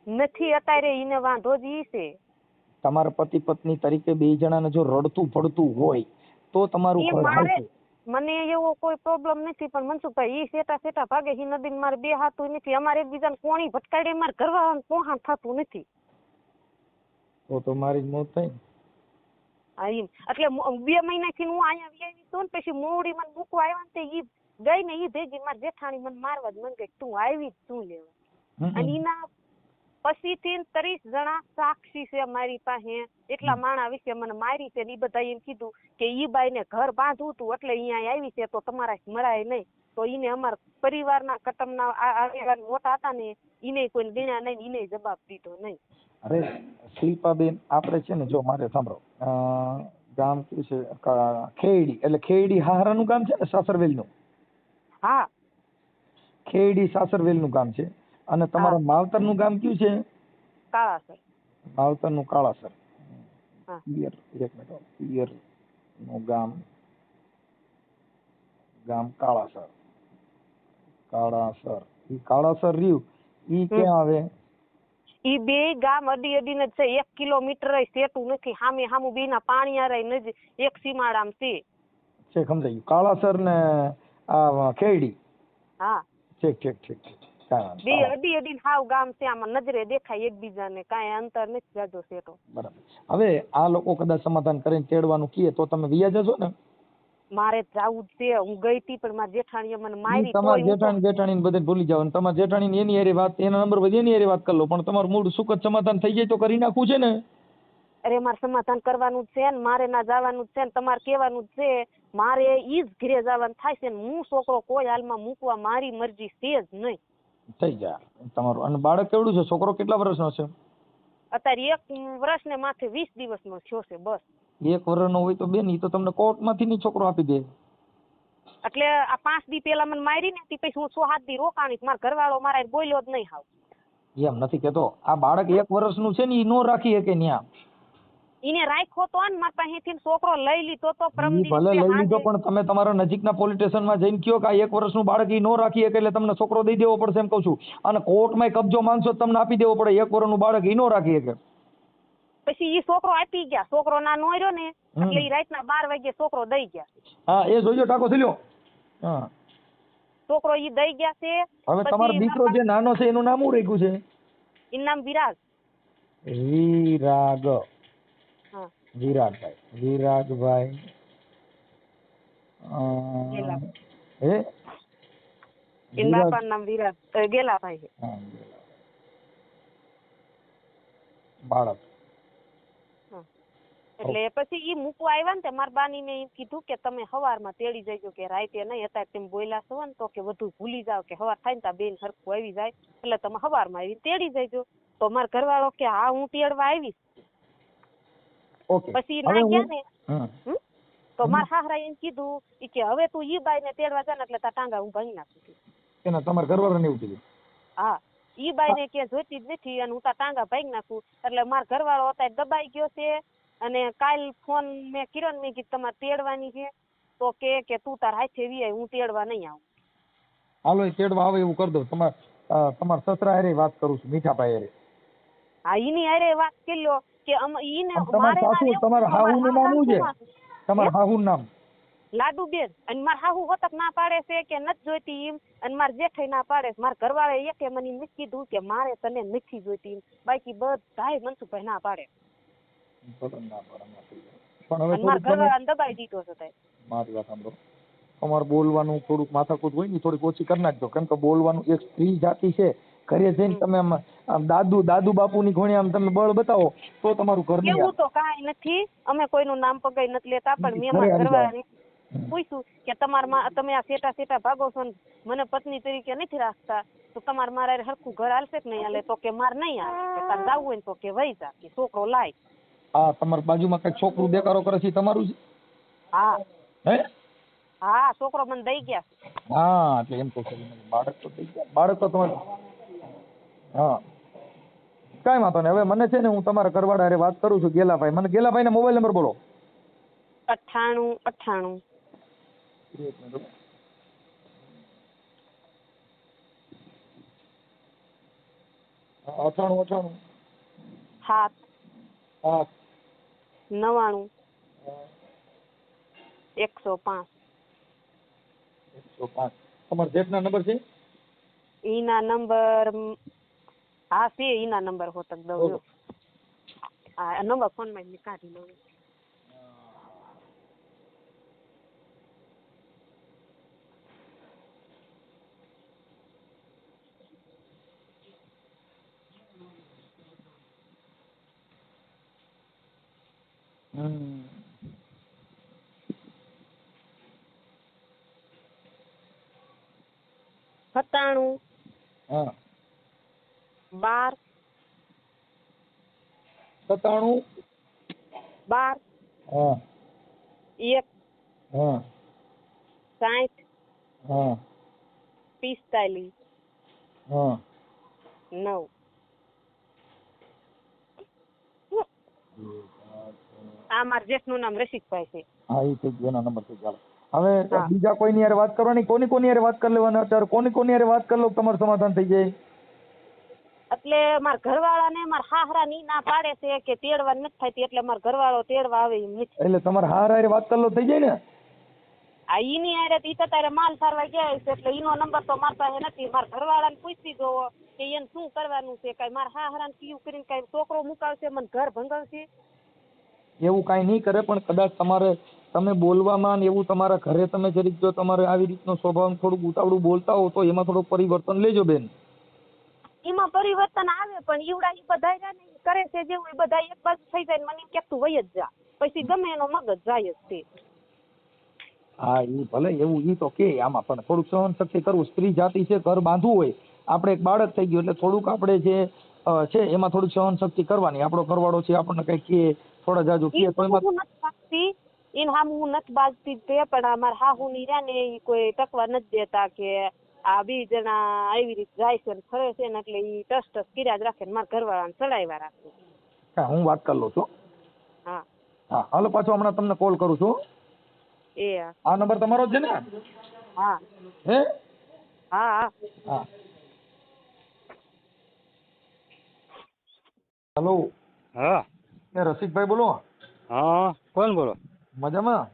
નથી અત્યારે, એને વાંધો જ ઈ છે. તમારા પતિ પત્ની તરીકે 2 જણાને જો રડતું પડતું હોય તો તમારું ઘર હાલશે. મને એવો કોઈ પ્રોબ્લેમ નથી, પણ મનસુખભાઈ ઈ સેટા ભાગે હી નદી મારે બે હાથું નથી. અમારે એકબીજાને કોણી ભટકાડે મારે ઘરવાળાને પોહાણ થતું નથી. તો મારી જ મોત થાય. હા એમ, એટલે 2 મહિનાથી હું અહીંયા આવી છું ને પછી મોવડી મને મૂકવા આવ્યા ને ઈ ગઈ ને ઈ ભેગી મારી જેઠાણી મને મારવા જ મને કે તું આવી જ તું લેવા. અને એના પછીથી 30 જણા સાક્ષી છે મારી પાસે, એટલા માણા વિશે મને મારી છે ને ઈ બધા એમ કીધું કે ઈ બાઈ ને ઘર બાંધવું તું એટલે અહીંયા આવી છે, તો તમારા મળાય નહીં. તો ઈને અમારા પરિવારના કટમના આગેવાન મોટા હતા ને ઈને કોઈ ગણ્યા નહીં, ઈને જવાબ દીધો નહીં. અરે શિલ્પાબેન, આપણે છે ને જો મારે સાંભળો, ગામ કયું છે ખેડી, એટલે ખેડી હારાનું ગામ છે ને સાસરવેલ નું. હા, ખેડી સાસરવેલ નું ગામ છે. અને તમારા માવતર નું ગામ કયું છે? કાળાસર. માવતર નું કાળાસર. પિયર, એક મિનિટ, પિયર નું ગામ કાળાસર. ઈ કાળાસર રહ્યું, ઈ ક્યાં આવે? ઈ બે ગામ અડી અડીને જ છે, 1 કિલોમીટર સેટું નથી. સામે સામું બેના પાણીયારા નજીક એક સીમાડામાં છે. સમજાઈ ગયું. કાળાસર ને આ ખેડી. હા, ઠીક. બે અડી અડીને હાવ ગામ છે, આમાં નજરે દેખાય એકબીજાને, કાંઈ અંતર નથી જાજો સેટો. બરાબર. હવે આ લોકો કદાચ સમાધાન કરીને તેડવાનું કહે તો તમે વિયા જશો ને? મારે જાવું જ છે. હું ગઈ હતી પણ મારી જેઠાણીએ મને મારી. તમારી જેઠાણી બધે ભૂલી જાવ ને તમારી જેઠાણી એની હારે વાત, એના નંબર પર એની હારે વાત કરી લો, પણ તમારું મૂળ સુખદ સમાધાન થઈ જાય તો કરી નાખવું છે ને. અરે મારે સમાધાન કરવાનું જ છે ને, મારે ના જવાનું જ છે ને, તમારે કહેવાનું જ છે. મારે ઈ જ ઘરે જવાનું થાય છે ને, હું છોકરો કોઈ હાલમાં મૂકવા મારી મરજી છે જ નહીં. થઈ જાય તમારું. અને બાળક કેવડું છે? છોકરો કેટલા વર્ષનો છે? અત્યારે 1 વર્ષ ને માથે 20 દિવસનો થયો છે બસ. 1 વર્ષનો હોય તો બેન ઈ તો તમને કોર્ટમાંથી ની છોકરો આપી દે. એટલે આ 5 દી પેલા મને મારી ને પછી હું 6-7 દી રોકાણી, મારા ઘરવાળો મારા બોલ્યો જ નહીં હાવ. એમ નથી કેતો, આ બાળક 1 વર્ષનું છે ને ઈ નો રાખી શકે ન્યા. ઈને રાખ્યો તો ને મારા પાસેથી છોકરો લઈ લીધો તો ભલે લઈ લીધો, પણ તમે તમારા નજીકના પોલીસ સ્ટેશનમાં જઈને કયો કે આ 1 વર્ષનું બાળક ઈ નો રાખી શકે એટલે તમને છોકરો દઈ દેવો પડશે એમ કહું છું. અને કોર્ટમાં કબજો માંગશો તમને આપી દેવો પડે. 1 વર્ષનું બાળક ઈ નો રાખી શકે. પછી ઈ છોકરો આપી ગયા, છોકરો ના નો રહ્યો ને એટલે ઈ રાતના 12 વાગે છોકરો દઈ ગયા. હા, એ જોજો ટાકો થઈ લ્યો. હા, છોકરો ઈ દઈ ગયા છે. હવે તમારો દીકરો જે નાનો છે એનું નામ શું રાખ્યું છે? એનું નામ વિરાગ. વિરાગ. વિરાગભાઈ નામ વિરાગ ગેલાભાઈ બાળક. એટલે પછી ઈ મૂકવા આવ્યા ને મારા બાની ને કીધું કે તમે સવારમાં તેડી જજો કે રાતે નહીં, અત્યારે તમે બોલ્યા છો ને તો કે બધું ભૂલી જાવ કે સવાર થાય ને ત્યાં બેન હરખું આવી જાય એટલે તમે સવારમાં આવી તેડી જજો. તો મારા ઘરવાળો કે હા હું તેડવા આવીશ. પછી ના ગયા ને તો મારા હાહરા એમ કીધું કે હવે તું ઈ બાઈ ને તેડવા જા ને એટલે તારા ટાંગા હું ભાંગી નાખું. એના તમારા ઘરવાળા ને એવું કીધું? હા, ઈ બાઈ ને કે જોઈતી જ નથી અને હું તારા ટાંગા ભાંગી નાખું. એટલે મારા ઘરવાળો અત્યારે દબાઈ ગયો છે. અને કાલ ફોન મેં કિરણ મેં કીધું તમારે તેડવાની છે તો કે તું તાર હાથે વી આય, હું તેડવા નહીં આવું. હાલો એ તેડવા આવે એવું કરી દો. તમારા સસરા હારે વાત કરું છું, મીઠાભાઈ હારે. હા ઈની હારે વાત કરી લો કે ઈને તમારા સાસુ તમારા હાહુનું નામ શું છે? તમારા હાહુનું નામ? લાડુબેન. અને મારા હાહુ હોતક ના પાડે છે કે નથી જોઈતી એમ, અને મારા જેઠાઈ ના પાડે છે. મારા ઘરવાળા એકે મને નથી કીધું કે મારે તને નથી જોઈતી એમ, બાકી બધાય મનસુખભાઈ ના પાડે. પણ હવે મારા ઘરવાળાને દબાઈ દીધો છે. મારી વાત સાંભળો, તમારે બોલવાનું થોડુંક માથાકૂટ હોય ને થોડીક ઓછી કરી નાખજો. કેમ કે બોલવાનું એક સ્ત્રી જાતિ છે. ઘરે જઈને તમે આમ દાદુ બાપુ ની ઘોડે આમ તમે બળ બતાવો તો તમારું ઘર નહીં. એવું તો કાંઈ નથી, અમે કોઈનું નામ પગાઈ નથી લેતા. પણ મેં મારા ઘરવાળાને પૂછ્યું કે તમે આ સેટા ભાગો છો ને મને પત્ની તરીકે નથી રાખતા, તો તમારે મારા હરખું ઘર હાલશે કે નહીં હાલે? તો કે મારે નહીં હાલે, તારે જાવું હોય ને તો કે વહી જા, કે છોકરો લાય. હા, તમારી બાજુમાં કઈ છોકરું દેખાડો કરે છે તમારું છે? હા હે? હા, છોકરો મને દઈ ગયા. હા, એટલે એમ તો બાળક તો દઈ ગયા. બાળક તો તમારે હા કાંઈ વાંધો નહીં. હવે મને છે ને હું તમારા ઘરવાળા હારે વાત કરું છું, ગેલાભાઈ. મને ગેલાભાઈ ના મોબાઈલ નંબર બોલો. 98 98 7 હા 99 105. તમારા જેઠના નંબર છે? ઈના નંબર હા છે, ઈના નંબર હોતક દઉં. આ નંબર ફોન માં કાઢી લઉં. સત્તાણું 12 97 12 1 60 45 9. આ મારા જેઠનું નામ રસિકભાઈ છે. હા, એ તો એનો નંબર છે. ચાલો હવે બીજા કોઈની હારે વાત કરવાની? કોની હારે વાત કરી લેવાની અત્યારે? કોની હારે વાત કરી લો તમારું સમાધાન થઈ જાય? એટલે મારા ઘરવાળા ને મારા હાહરા ની ના પાડે છે કે તેડવા નથી થતી, એટલે મારા ઘરવાળો તેડવા આવે એમ નથી. એટલે તમારા હાહરા હારે વાત કરી લો થઈ જાય ને? આ ઈની હારે ઈ તો તારે માલ સારવા ગયા છે, એટલે ઈનો નંબર તો મારા પાસે નથી. મારા ઘરવાળાને પૂછી જોવો કે એને શું કરવાનું છે. કઈ મારા હાહરાને પીયું કરીને કઈ છોકરો મુકાવશે, મને ઘર ભંગાવશે? એવું કાંઈ નહીં કરે, પણ કદાચ તમે બોલવામાં એવું તમારા ઘરે તમે જરીક જો તમારે આવી રીતનો સ્વભાવ થોડુંક ઉતાવળું બોલતા હો તો એમાં થોડુંક પરિવર્તન લેજો બેન. એમાં પરિવર્તન આવે, પણ ઈવડા ઈ બધા કરે છે જેવું એ બધા એક બાજુ થઈ જાય. મને એમ કે તું વહી જ જા, પછી ગમે એનો મગજ જાય જ તે. હા, ઈ ભલે એવું ઈ તો કે આમાં, પણ થોડુંક સહન શક્તિ કરવું. સ્ત્રી જાતિ છે, ઘર બાંધવું હોય. આપણે એક બાળક થઈ ગયું એટલે થોડુંક આપણે જે છે એમાં થોડુંક સહન શક્તિ કરવાની. આપણો ઘરવાળો છે, આપણને કઈ કે થોડા જાજુ કે તો એમાં હું નથી બાજતી, એને સામે હું નથી બાજતી તે, પણ અમારા હાહુ ની રહ્યા ને એ કોઈ ટકવા નથી દેતા કે આ 2 જણા આવી રીતે જાય છે ને ફરે છે ને, એટલે ઈ ટસ કર્યા જ રાખે ને મારા ઘરવાળાને ચડાવ્યા રાખે. હા, હું વાત કરી લઉં છું. હા હા, હાલો પાછો હમણાં તમને કોલ કરું છું. આ નંબર તમારો જ છે ને? હા હે? હા હા. હેલો. હા એ રસિકભાઈ બોલો. હા, કોણ બોલો? મજામાં?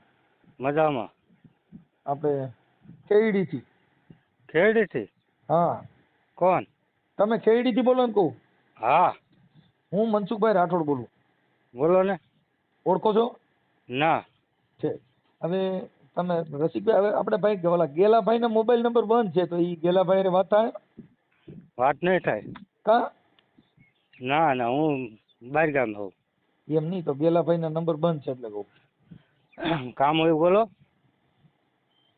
મજામાં. આપણે ખેડી થી. ખેડી થી? હા. કોણ? તમે ખેડી થી બોલો ને કહું? હા. હું મનસુખભાઈ રાઠોડ બોલું. બોલો ને. ઓળખો છો? ના. છે. હવે તમે રસિકભાઈ, હવે આપણે ભાઈ ઓલા ગેલાભાઈ ના મોબાઈલ નંબર બંધ છે, તો ઈ ગેલાભાઈ હારે વાત થાય? વાત નહીં થાય. કા? ના ના, હું બહાર ગામ હોઉં. એમ નહીં, તો ગેલાભાઈ ના નંબર બંધ છે એટલે કહું. કામ હોય બોલો.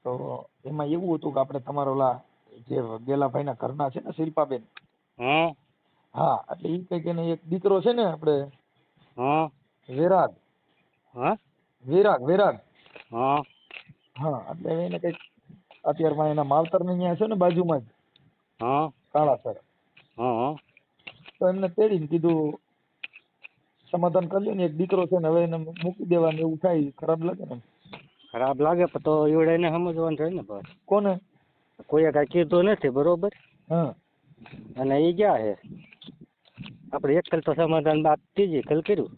તો એમાં એવું હતું કે આપણે તમારો ઓલા જે ગેલાભાઈ ના ઘરના છે ને શિલ્પાબેન. હા. હા, એટલે ઈ કઈક એને એક દીકરો છે ને આપણે વિરાગ. હા. વિરાગ. હા. હા, એટલે એને કઈક અત્યારમાં એના માવતર ને અહીંયા છે ને બાજુમાં જ. હા. કાળાસર. હા. તો એમને તેડીને કીધું સમાધાન કરી લે ને, એક દીકરો છે ને હવે એને મૂકી દેવાનું એવું થાય, ખરાબ લાગે ને? ખરાબ લાગે પણ તો એવડે એને સમજવાનું થાય ને. બસ કોને? કોઈએ કઈ કીધું નથી, બરોબર. હા. અને એ ગયા છે. આપણે એક કલ તો સમાધાન બાદ ત્રીજી કલ કર્યું.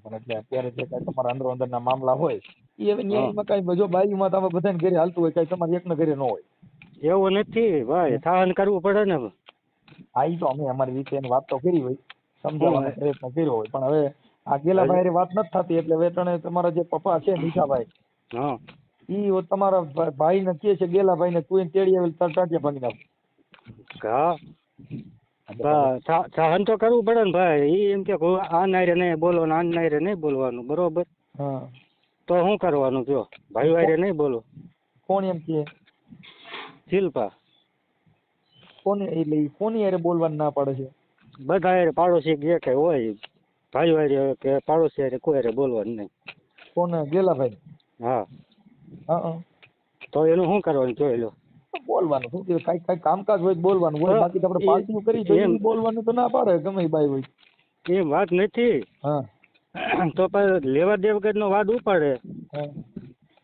પણ એટલે અત્યારે જે કાંઈ તમારા અંદર ના મામલા હોય એ હવે ન્યાયમાં કાંઈ જો બાયુમાં તમે બધાને ઘરે હાલતું હોય કાંઈ તમારે એકના ઘરે ન હોય. એવું નથી ભાઈ, સહન કરવું પડે ને. હા ઈ તો અમે અમારી રીતે એની વાત તો કરી હોય, સમજાવવાનો પ્રયત્ન કર્યો હોય, પણ હવે આ ગેલાભાઈ વાત નથી થતી એટલે વેટણે તમારા જે પપ્પા છે મીઠાભાઈ, હા ઈ તમારા ભાઈ ને કહે છે ગેલાભાઈ ને તું એને તેડી આવેલ તાર ટાંટિયા ભાંગી નાખ. હા સહન તો કરવું પડે ને ભાઈ. ઈ એમ કે આ નાયરે નહીં બોલવાનું, આ નાયરે નહીં બોલવાનું, બરોબર? હા તો શું કરવાનું કયો? ભાઈ વાયરે નહીં બોલો. કોણ એમ કે? શિલ્પા. કોને એટલે કોની યારે બોલવાનું ના પાડે છે? બધા યારે પાડોશી જે કઈ હોય ભાઈ વાયરે કે પાડોશી યારે કોઈ યારે બોલવાનું નહીં. કોને? ગેલાભાઈ? હા હા તો એનું શું કરવાનું જોઈ લો. બોલવાનું શું કે કઈ કામકાજ હોય બોલવાનું હોય, બાકી તો આપણે પાર્ટીઓ કરી તો એમ બોલવાનું તો ના પાડે ગમે એ બાઈ હોય. એ વાત નથી. હા તો પણ લેવા દેવ વગરનો વાદ ઉપાડે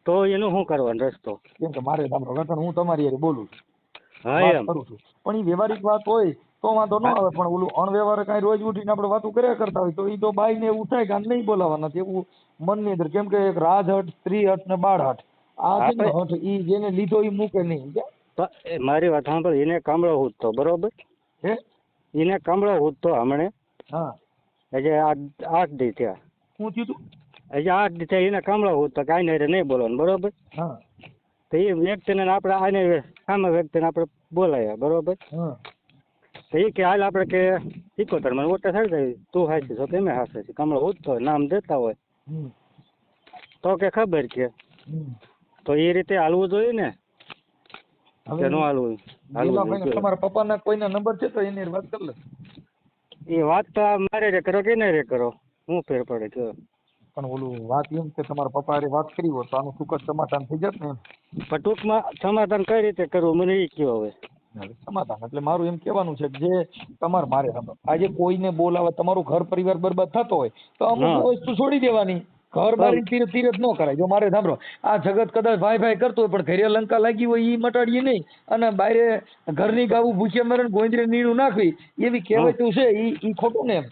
તો એનું શું કરવાનું રસ્તો? કેમ કે મારે સાંભળો હું તમારી યારે બોલું છું, હા એમ કરું છું, પણ એ વ્યવહારિક વાત હોય તો વાંધો ન આવે, પણ ઓલું અણવ્યવહાર કાંઈ રોજ ઉઠીને આપણે વાતો કર્યા કરતા હોય તો એ તો બાઈ ને એવું થાય કે આને નહીં બોલાવાના એવું મનની અંદર. કેમ કે એક રાજહટ, સ્ત્રી હટ ને બાળ હટ, આ છે ને હઠ ઈ જેને લીધો ઈ મૂકે નહીં. મારી વાત સાંભળ, એને કામળો હૂતો બરોબર, હે એને કામળો હૂતો હમણે. હા હજી 8 દી થયા. શું થયું તું? હજી 8 દી થયા એને કામળો હૂતો કાંઈ નહીં નહીં બોલવાનું, બરોબર? હા તો એ વ્યક્તિને આપણે આને સામે વ્યક્તિને આપણે બોલાયા, બરોબર? હા તો એ કે હાલ આપણે કે 71 મને વોટર થઈ જાય, તું હાચી છો કે મેં હાચી છે, કામળો હૂતો નામ દેતા હોય તો કે ખબર કે તો એ રીતે હાલવું જોઈએ ને કે ન હાલવું? તમારા પપ્પાના કોઈના નંબર છે તો એની વાત કરી લે. એ વાત તો મારે રે કરો કે નહીં રે કરો, હું ફેર પડે કયો? પણ ઓલું વાત એમ કે તમારા પપ્પા હારે વાત કરી હોત તો આનું સુખદ સમાધાન થઈ જાત ને એમ. પણ ટૂંકમાં સમાધાન કઈ રીતે કરવું મને એ કયો હવે. સમાધાન એટલે મારું એમ કહેવાનું છે કે જે તમારે મારે આજે કોઈને બોલાવે, તમારું ઘર પરિવાર બરબાદ થતો હોય તો અમુક વસ્તુ છોડી દેવાની. ઘર બારી તીરથ ન કરાય. જો મારે સાંભળો, આ જગત કદાચ ભાઈ ભાઈ કરતો હોય પણ ઘરે લંકા લાગી હોય ઈ મટાડીએ નહીં, અને બારે ઘરની ગાવું ભૂખ્યા મરે ગોંદરે નીણું નાખવી એવી કહેવાતું છે, ઈ ખોટું ને એમ.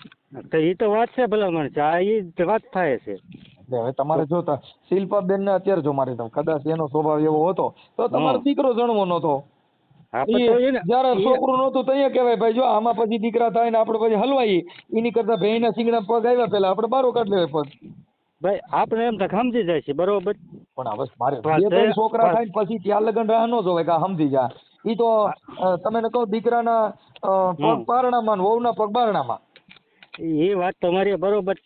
તો ઈ તો વાત છે ભલામણ છે, આ ઈ વાત થાય છે. હવે તમારે જોતા શિલ્પાબેન ને અત્યારે જો મારે કદાચ એનો સ્વભાવ એવો હતો તો તમારો દીકરો જણવો નતો. જયારે છોકરું નતું તો અહીંયા કહેવાય ભાઈ જો આમાં પછી દીકરા થાય ને આપણે પછી હલવાઈ, એની કરતા ભેંના સિંગડા પગ આવ્યા પેલા આપણે બારો કાઢ લેવાય પગ. ભાઈ આપણે એમ તો સમજી જાય છે, બરોબર? પણ હવે મારે 2-3 છોકરા થાય પછી ત્યાં લગન રાહ ન જોવાય કે સમજી જા. ઈ તો તમે કહો દીકરાના પગ પારણામાં ને વહુના પગ બારણામાં. એ વાત તમારી બરોબર,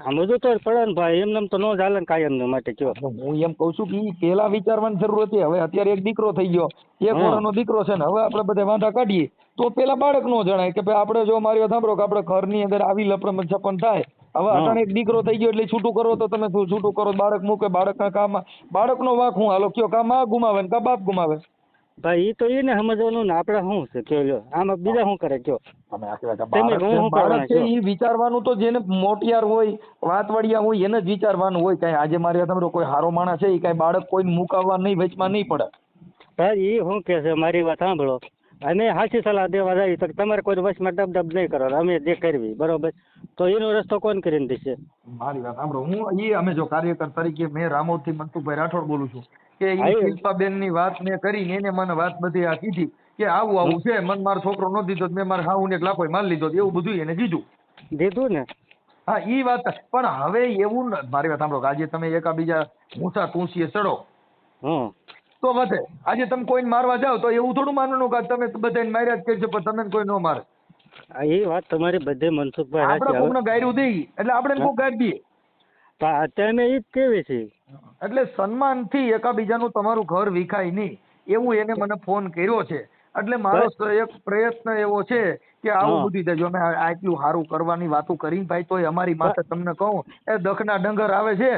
સમજવું તો પડે ને ભાઈ, એમને તો ન ચાલે ને કાયમ માટે કયો. હું એમ કઉ છું કે ઈ પેલા વિચારવાની જરૂર હતી. હવે અત્યારે એક દીકરો થઈ ગયો, 1 વર્ષનો દીકરો છે ને, હવે આપણે બધા વાંધા કાઢીએ તો પેલા બાળક નો જણાય કે ભાઈ આપણે જો મારી વાત સાંભળો કે આપણે ઘરની અંદર આવી લપડ છપન થાય. હવે અચાનક એક દીકરો થઈ ગયો એટલે છૂટું કરો તો તમે છૂટું કરો, બાળક મૂકે, બાળકના કામમાં બાળકનો વાંક હું હાલો કયો, કા માં ગુમાવે ને કા બાપ ગુમાવે. ભાઈ એ તો એને સમજવાનું ને આપણે શું છે કયો, આમાં બીજા શું કરે કયો? બાળક છે એ વિચારવાનું તો જેને મોટિયાર હોય, વાતવડિયા હોય એને જ વિચારવાનું હોય. કઈ આજે મારી તમારો કોઈ હારો માણસ છે એ કઈ બાળક કોઈ મુકાવવા નહીં, વચમાં નહીં પડે. ભાઈ એ શું કે છે, મારી વાત સાંભળો, અમે સાચી સલાહ દેવા જઈએ તો તમારે કોઈ વચમાં ડબ નહીં કરો, અમે જે કરવી બરોબર તો એનો રસ્તો કોણ કરીને દેશે? મારી વાત સાંભળો, હું અમે જો કાર્યકર તરીકે મેં રામોદ થી મનસુખભાઈ રાઠોડ બોલું છું કે એ શિલ્પાબેન ની વાત મેં કરીને એને મને વાત બધી આ કીધી કે આવું આવું છે, મને મારો છોકરો ન દીધો, મેં મારા હાહુ ને લાખો માલ લીધો, એવું બધું એને દીધું ને. હા ઈ વાત. પણ હવે એવું મારી વાત સાંભળો, આજે તમે એકાબીજા ઊંચા તુંસીએ ચડો તો વધે. આજે તમે કોઈને મારવા જાવ તો એવું થોડું માનવાનું કે તમે બધાને માર્યા જ કરશો પણ તમે કોઈ ન મારે. એ વાત તમારી બધે મનસુખભાઈ, આપણે કોકને ગાયરું દઈ એટલે આપણે કોક ગાડી દઈએ. અત્યારે એ જ કેવી છે એટલે સન્માનથી એકાબીજાનું તમારું ઘર વિખાય નહીં એવું એને મને ફોન કર્યો છે. એટલે મારો એક પ્રયત્ન એવો છે કે આવું બધી દેજો. અમે આટલું સારું કરવાની વાતો કરીને ભાઈ તોય અમારી માથે તમને કહું એ દખના ડંગર આવે છે.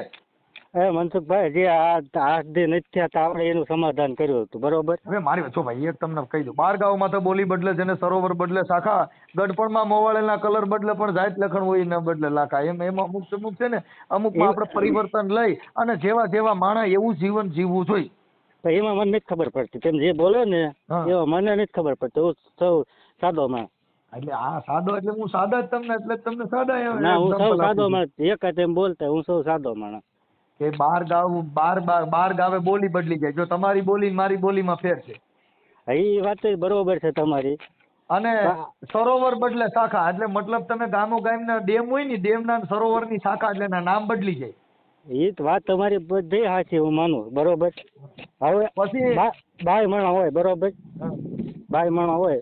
મનસુખભાઈ જે આ 8 દી નથી થયા આપણે એનું સમાધાન કર્યું હતું, બરોબર? હવે મારી વાત છો ભાઈ, એક તમને કહી દઉં, 12 ગામમાં તો બોલી બદલે છે ને સરોવર બદલે શાખા, ગઢપણમાં મોવાળેલા કલર બદલે પણ જાત લખણ હોય ન બદલે લાખા. એમાં અમુક છે ને અમુકમાં આપણે પરિવર્તન લઈ અને જેવા માણા એવું જીવન જીવવું જોઈએ. એમાં મને નથી ખબર પડતી, તેમ જે બોલે ને એમાં મને નથી ખબર પડતી. હું સૌ સાદો માં એટલે આ સાદો એટલે હું સાદા જ તમને એટલે તમને સાદા એમ ના હું સૌ example સાદો આપું છું. માણસ એક જ એમ બોલતા હું સૌ સાદો માણસ. કે બાર ગાવે બોલી બદલી જાય. જો તમારી બોલી ને મારી બોલીમાં ફેર છે. એ વાત તો બરોબર છે તમારી. અને સરોવર બદલે શાખા એટલે મતલબ તમે ગામો ગામના ડેમ હોય ને ડેમના સરોવરની શાખા એટલે એના નામ બદલી જાય. એ તો વાત તમારી બધી સાચી હું માનું બરોબર. હવે પછી બાય માણસ હોય બરોબર, બાય માણસ હોય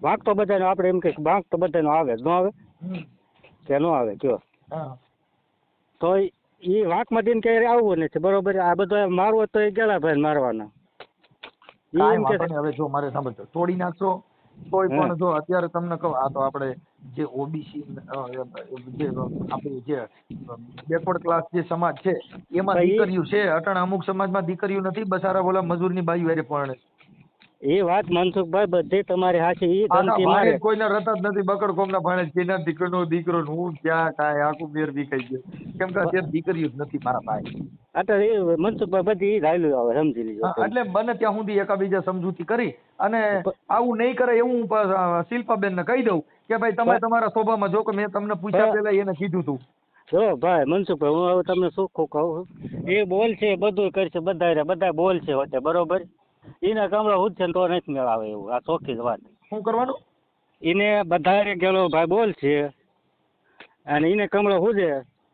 વાંક તો બધાનો આપણે એમ કે વાંક તો બધાનો આવે ન આવે કે ન આવે કયો. તો એ વાંકમાં દિન ક્યારે આવવું નથી બરોબર. આ બધો મારવો તો એ ગેલા ભાઈ મારવાના. કાંઈ વાંધો નહીં. હવે જો મારે સાંભળજો તોડી નાખશો તોય પણ જો અત્યારે તમને કહું આ તો આપણે જે ઓબીસી જે આપણે જે બેકવર્ડ ક્લાસ જે સમાજ છે એમાં દીકરીઓ છે. અટાણે અમુક સમાજમાં દીકરીઓ નથી બસારા બોલા મજૂરની બાઈ હારે પરણે. એ વાત મનસુખભાઈ બધી તમારી સાચી. એ ધમકી મારે કોઈને રતા જ નથી બકડ કોમના ભાણે કેના દીકરો હું ક્યાં કાંઈ આખું મેર વિકાઈ ગયો કેમ કે અત્યારે દીકરીઓ જ નથી મારા ભાઈ. અત્યારે એ મનસુખભાઈ બધી ધાયલું આવે સમજી લીધો. એટલે બને ત્યાં સુધી એકાબીજા સમજૂતી કરી અને આવું નહીં કરે એવું હું શિલ્પાબેન ને કહી દઉં કે ભાઈ તમે તમારા સ્વભાવમાં જો કે મેં તમને પૂછ્યા પેલા એને કીધું તું. જો ભાઈ મનસુખભાઈ હું હવે તમને શું કહું એ બોલ છે બધું કરશે બધા બોલ છે હોતે બરોબર. એને કમળો હું છે તો નથી મેળ આવે એવું આ ચોખ્ખી જ વાત. શું કરવાનું? એને બધા ગેલો ભાઈ બોલ છે અને એને કમળો હુજે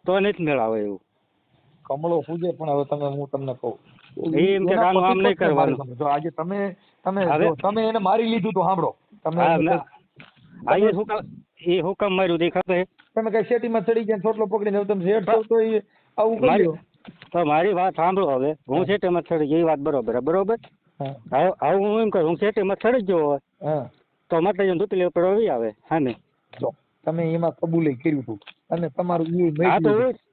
તો નથી મેળ આવે એવું. કમળો હુજે પણ હવે હું તમને કહું એમ કે આમ નહીં કરવાનું. જો આજે તમે એને મારી લીધું તો સાંભળો તમે એ હુકમ માર્યું દેખાતો તમે કઈ શેટીમાં ચડી ગયા છોટલો પકડીને તમે શેઠ છો તો આવું કર્યું. તો મારી વાત સાંભળો હવે હું શેટીમાં ચડી ગઈ એ વાત બરોબર બરોબર. હવે હું એમ કહું હું શેટીમાં ચડી ગયો હોય તો માતાજી દૂતલી ઉપર આવી આવે હા ને. જો તમે એમાં કબૂલે કર્યું હતું અને તમારું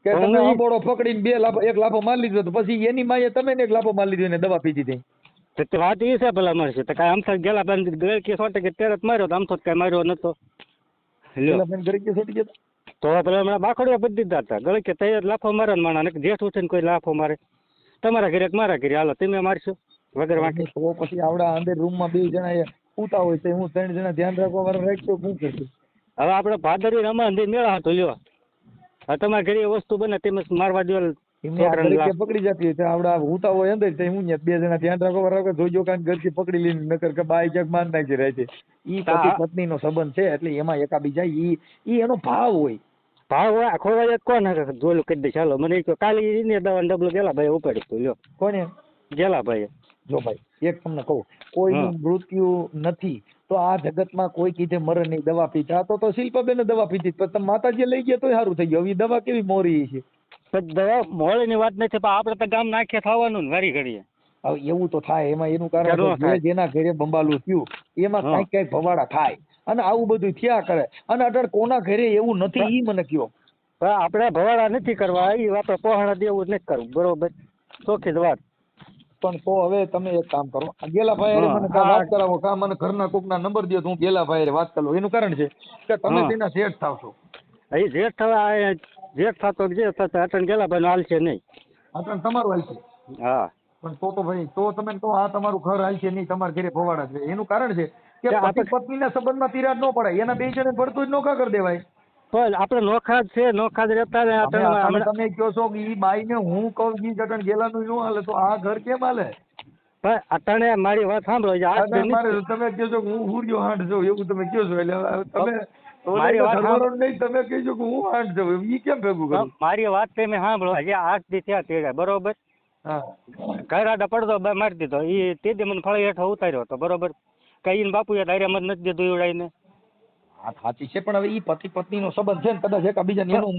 કે તમે આંબોળો પકડીને એક લાફો મારી લીધો તો પછી એની માએ તમે એક લાફો મારી લીધો એને દવા પીધી હતી. વાત એ છે પેલા મળશે તો કઈ આમ તો ગેલા ગળ કે સોટે કે તેરત માર્યો આમ તો કઈ માર્યો નતો. તો પેલા હમણાં બાખડ્યા બધી દીધા હતા ગળ કે તૈયાર લાફો મારે માણા જેઠ ઉઠે ને કોઈ લાફો મારે તમારા ઘરે મારા ઘરે હાલો તમે મારશો વગર વાંકે. તો પછી આવડા અંદર રૂમમાં બે જણા ઉતા હોય તો હું 3 જણા ધ્યાન રાખવા વાળા રાખશો શું કરશું. હવે આપણે ભાદરવી રમા અંદર મેળા હતો લ્યો હવે તમારા ઘરે વસ્તુ બને તેમ મારવા દો પકડી જતી હોય આવડા ઉતા હોય અંદર હું 2 જણા ધ્યાન રાખવા વાળા જોજો કાંઈ ઘરથી પકડી લઈને નકર કે બાઈ ક્યાંક માર નાખી રહે છે. ઈ પતિ પત્ની નો સંબંધ છે એટલે એમાં એકાબીજા ઈ એનો ભાવ હોય. ભાવ હોય ખોવાય કોણ જોયેલું કરી દે ચાલો મને કાલે એને દવા ડબલું ગેલા ભાઈ ઉપાડી તું લ્યો. કોને? ગેલા ભાઈ. જો ભાઈ એક તમને કહું કોઈનું મૃત્યુ નથી તો આ જગતમાં કોઈ કીધે મરે નહીં દવા પીતા તો શિલ્પાબેન દવા પીધી પણ માતાજી લઈ ગયા તોય સારું થઈ ગયું. એ દવા કેવી મોરી છે. દવા મોળીની વાત નથી પણ આપણે તો ગામ નાખે થવાનું ને વારી ઘડીએ. હવે એવું તો થાય એમાં એનું કારણ જેના ઘરે બંબાલું થયું એમાં કઈક કઈક ભવાડા થાય અને આવું બધું થયા કરે અને અટણ કોના ઘરે એવું નથી ઈ મને કયો. આપણે ભવાડા નથી કરવા એ આપણે પહોળા દેવું નથી કરવું બરોબર ચોખ્ખી જ વાત. પણ તો હવે તમે એક કામ કરો ગેલાભાઈ મને વાત કરાવો કા મને ઘરના કોકના નંબર દો તો હું ગેલાભાઈ વાત કરું. એનું કારણ છે કે તમે તેના શેઠ થાવશો. એ જેઠ થવા જેઠ થતો જે થતો અટણ ગેલાભાઈ નો હાલશે નહીં. અટણ તમારું હાલશે. હા પણ તો ભાઈ તો તમે તો આ તમારું ઘર હાલશે નહીં તમારા ઘરે ભવાડા છે. એનું કારણ છે કે પતિ પત્નીના સંબંધમાં તિરાડ ન પડાય એના બે જણે પડતું જ નોખા કરી દેવાય. પણ આપણે નોખા જ છે નોખા જ રહેતા તમે કહો છો કે ઈ બાઈ ને હું કહું ઈ જટણ ગેલાનું ન હાલે તો આ ઘર કેમ હાલે? પણ અટાણે મારી વાત સાંભળો તમે કહો છો કે હું હુરિયો હાંડ છું એવું તમે કહો છો એટલે તમે મારી વાત નહીં તમે કહેજો કે હું હાંડ છું ઈ કેમ ભેગું કરું? મારી વાત તમે સાંભળો હજી 8 દી થયા તેડા બરોબર. ઘર આડા પડદો મારી દીધો એ તે દી મને ફળી હેઠો ઉતાર્યો હતો બરોબર. કઈ બાપુએ ધાર્યા મને નથી દીધું ઉડાઈને. હા સાચી છે પણ હવે ઈ પતિ પત્ની નો સંબંધ છે ને કદાચ એકાબીજાને એનું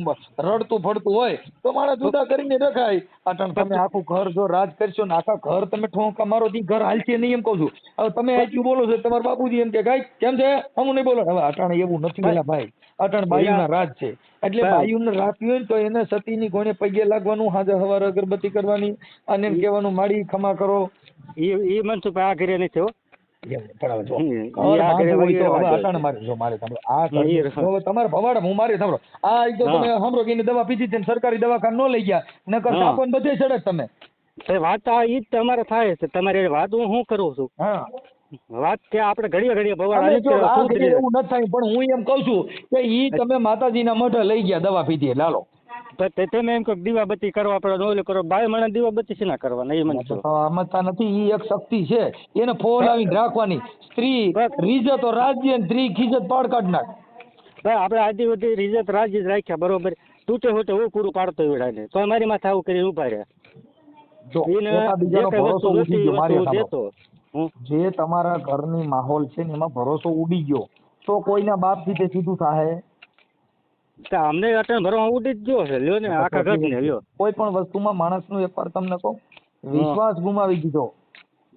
રડતું ફડતું હોય તો માણસ જુદા કરીને રખાય. અટણ તમે આખું ઘર જો રાજ કરશો ને આખા ઘર તમે ઠોંકા મારો ઈ ઘર હાલશે નહીં એમ કહું છું. હવે તમે આટલું બોલો છો તમારા બાપુજી એમ કે ગાય કેમ છે હમ નહીં બોલો. હવે અટાણે એવું નથી પેલા ભાઈ અટણ બાયુના રાજ છે એટલે બાયુને રાખ્યું હોય ને તો એને સતીની કોઈને પગે લાગવાનું હાજર હવાર અગરબત્તી કરવાની અને એમ કહેવાનું માડી ખમા કરો. એ મનસુખભાઈ આ ઘરે નથી હો. તમારે ભવાડા હું મારી સાંભળો આ એક તો તમે સાંભળો કે દવા પીધી સરકારી દવાખાને ન લઈ ગયા નકર સાપો બધે ચડે તમે વાત આ ઈ તમારે થાય છે તમારી વાત હું કરું છું. વાત કે આપણે ઘડીએ ઘડીએ ભવાડા તમે નથી જો કરવા, આ શું ઘડીએ કરીએ? એવું નથી થાય, પણ હું એમ કહું છું કે ઈ તમે માતાજીના મઢે લઈ ગયા દવા પીધી એટલે હાલો. તમે એમ કહો કે દીવાબત્તી કરવા પડે, ઓલું કરો, બાય મને દીવાબત્તી શેના કરવાના એ મને કહો. તો સમજતા નથી, ઈ એક શક્તિ છે, એને ફોલાવીને રાખવાની. સ્ત્રી રીઝે તો રાજ્ય, ને સ્ત્રી ખીજે તો પાડ કાઢ નાખ. ભાઈ આપણે આદિ બધી રીઝત રાજી જ રાખ્યા, બરોબર. તૂટે હોતે હું પૂરું પાડતો વિડાને, તો મારી માથે આવું કરીને ઉભા રહ્યા. જો એને એકાબીજાનો જે કઈ ભરોસો વસ્તુ ઉડી ગયો, જોતી મારી વસ્તુ સામે. દેતો. જે તમારા ઘરની માહોલ છે ને એમાં ભરોસો ઉડી ગયો તો કોઈના બાપ થી સીધું થાય. અમને અટણ ભરવા ઉડી જ ગયો છે, લ્યો ને આખા ઘર ને લ્યો. કોઈ પણ વસ્તુમાં માણસનું એકવાર તમને કહું, વિશ્વાસ ગુમાવી દીધો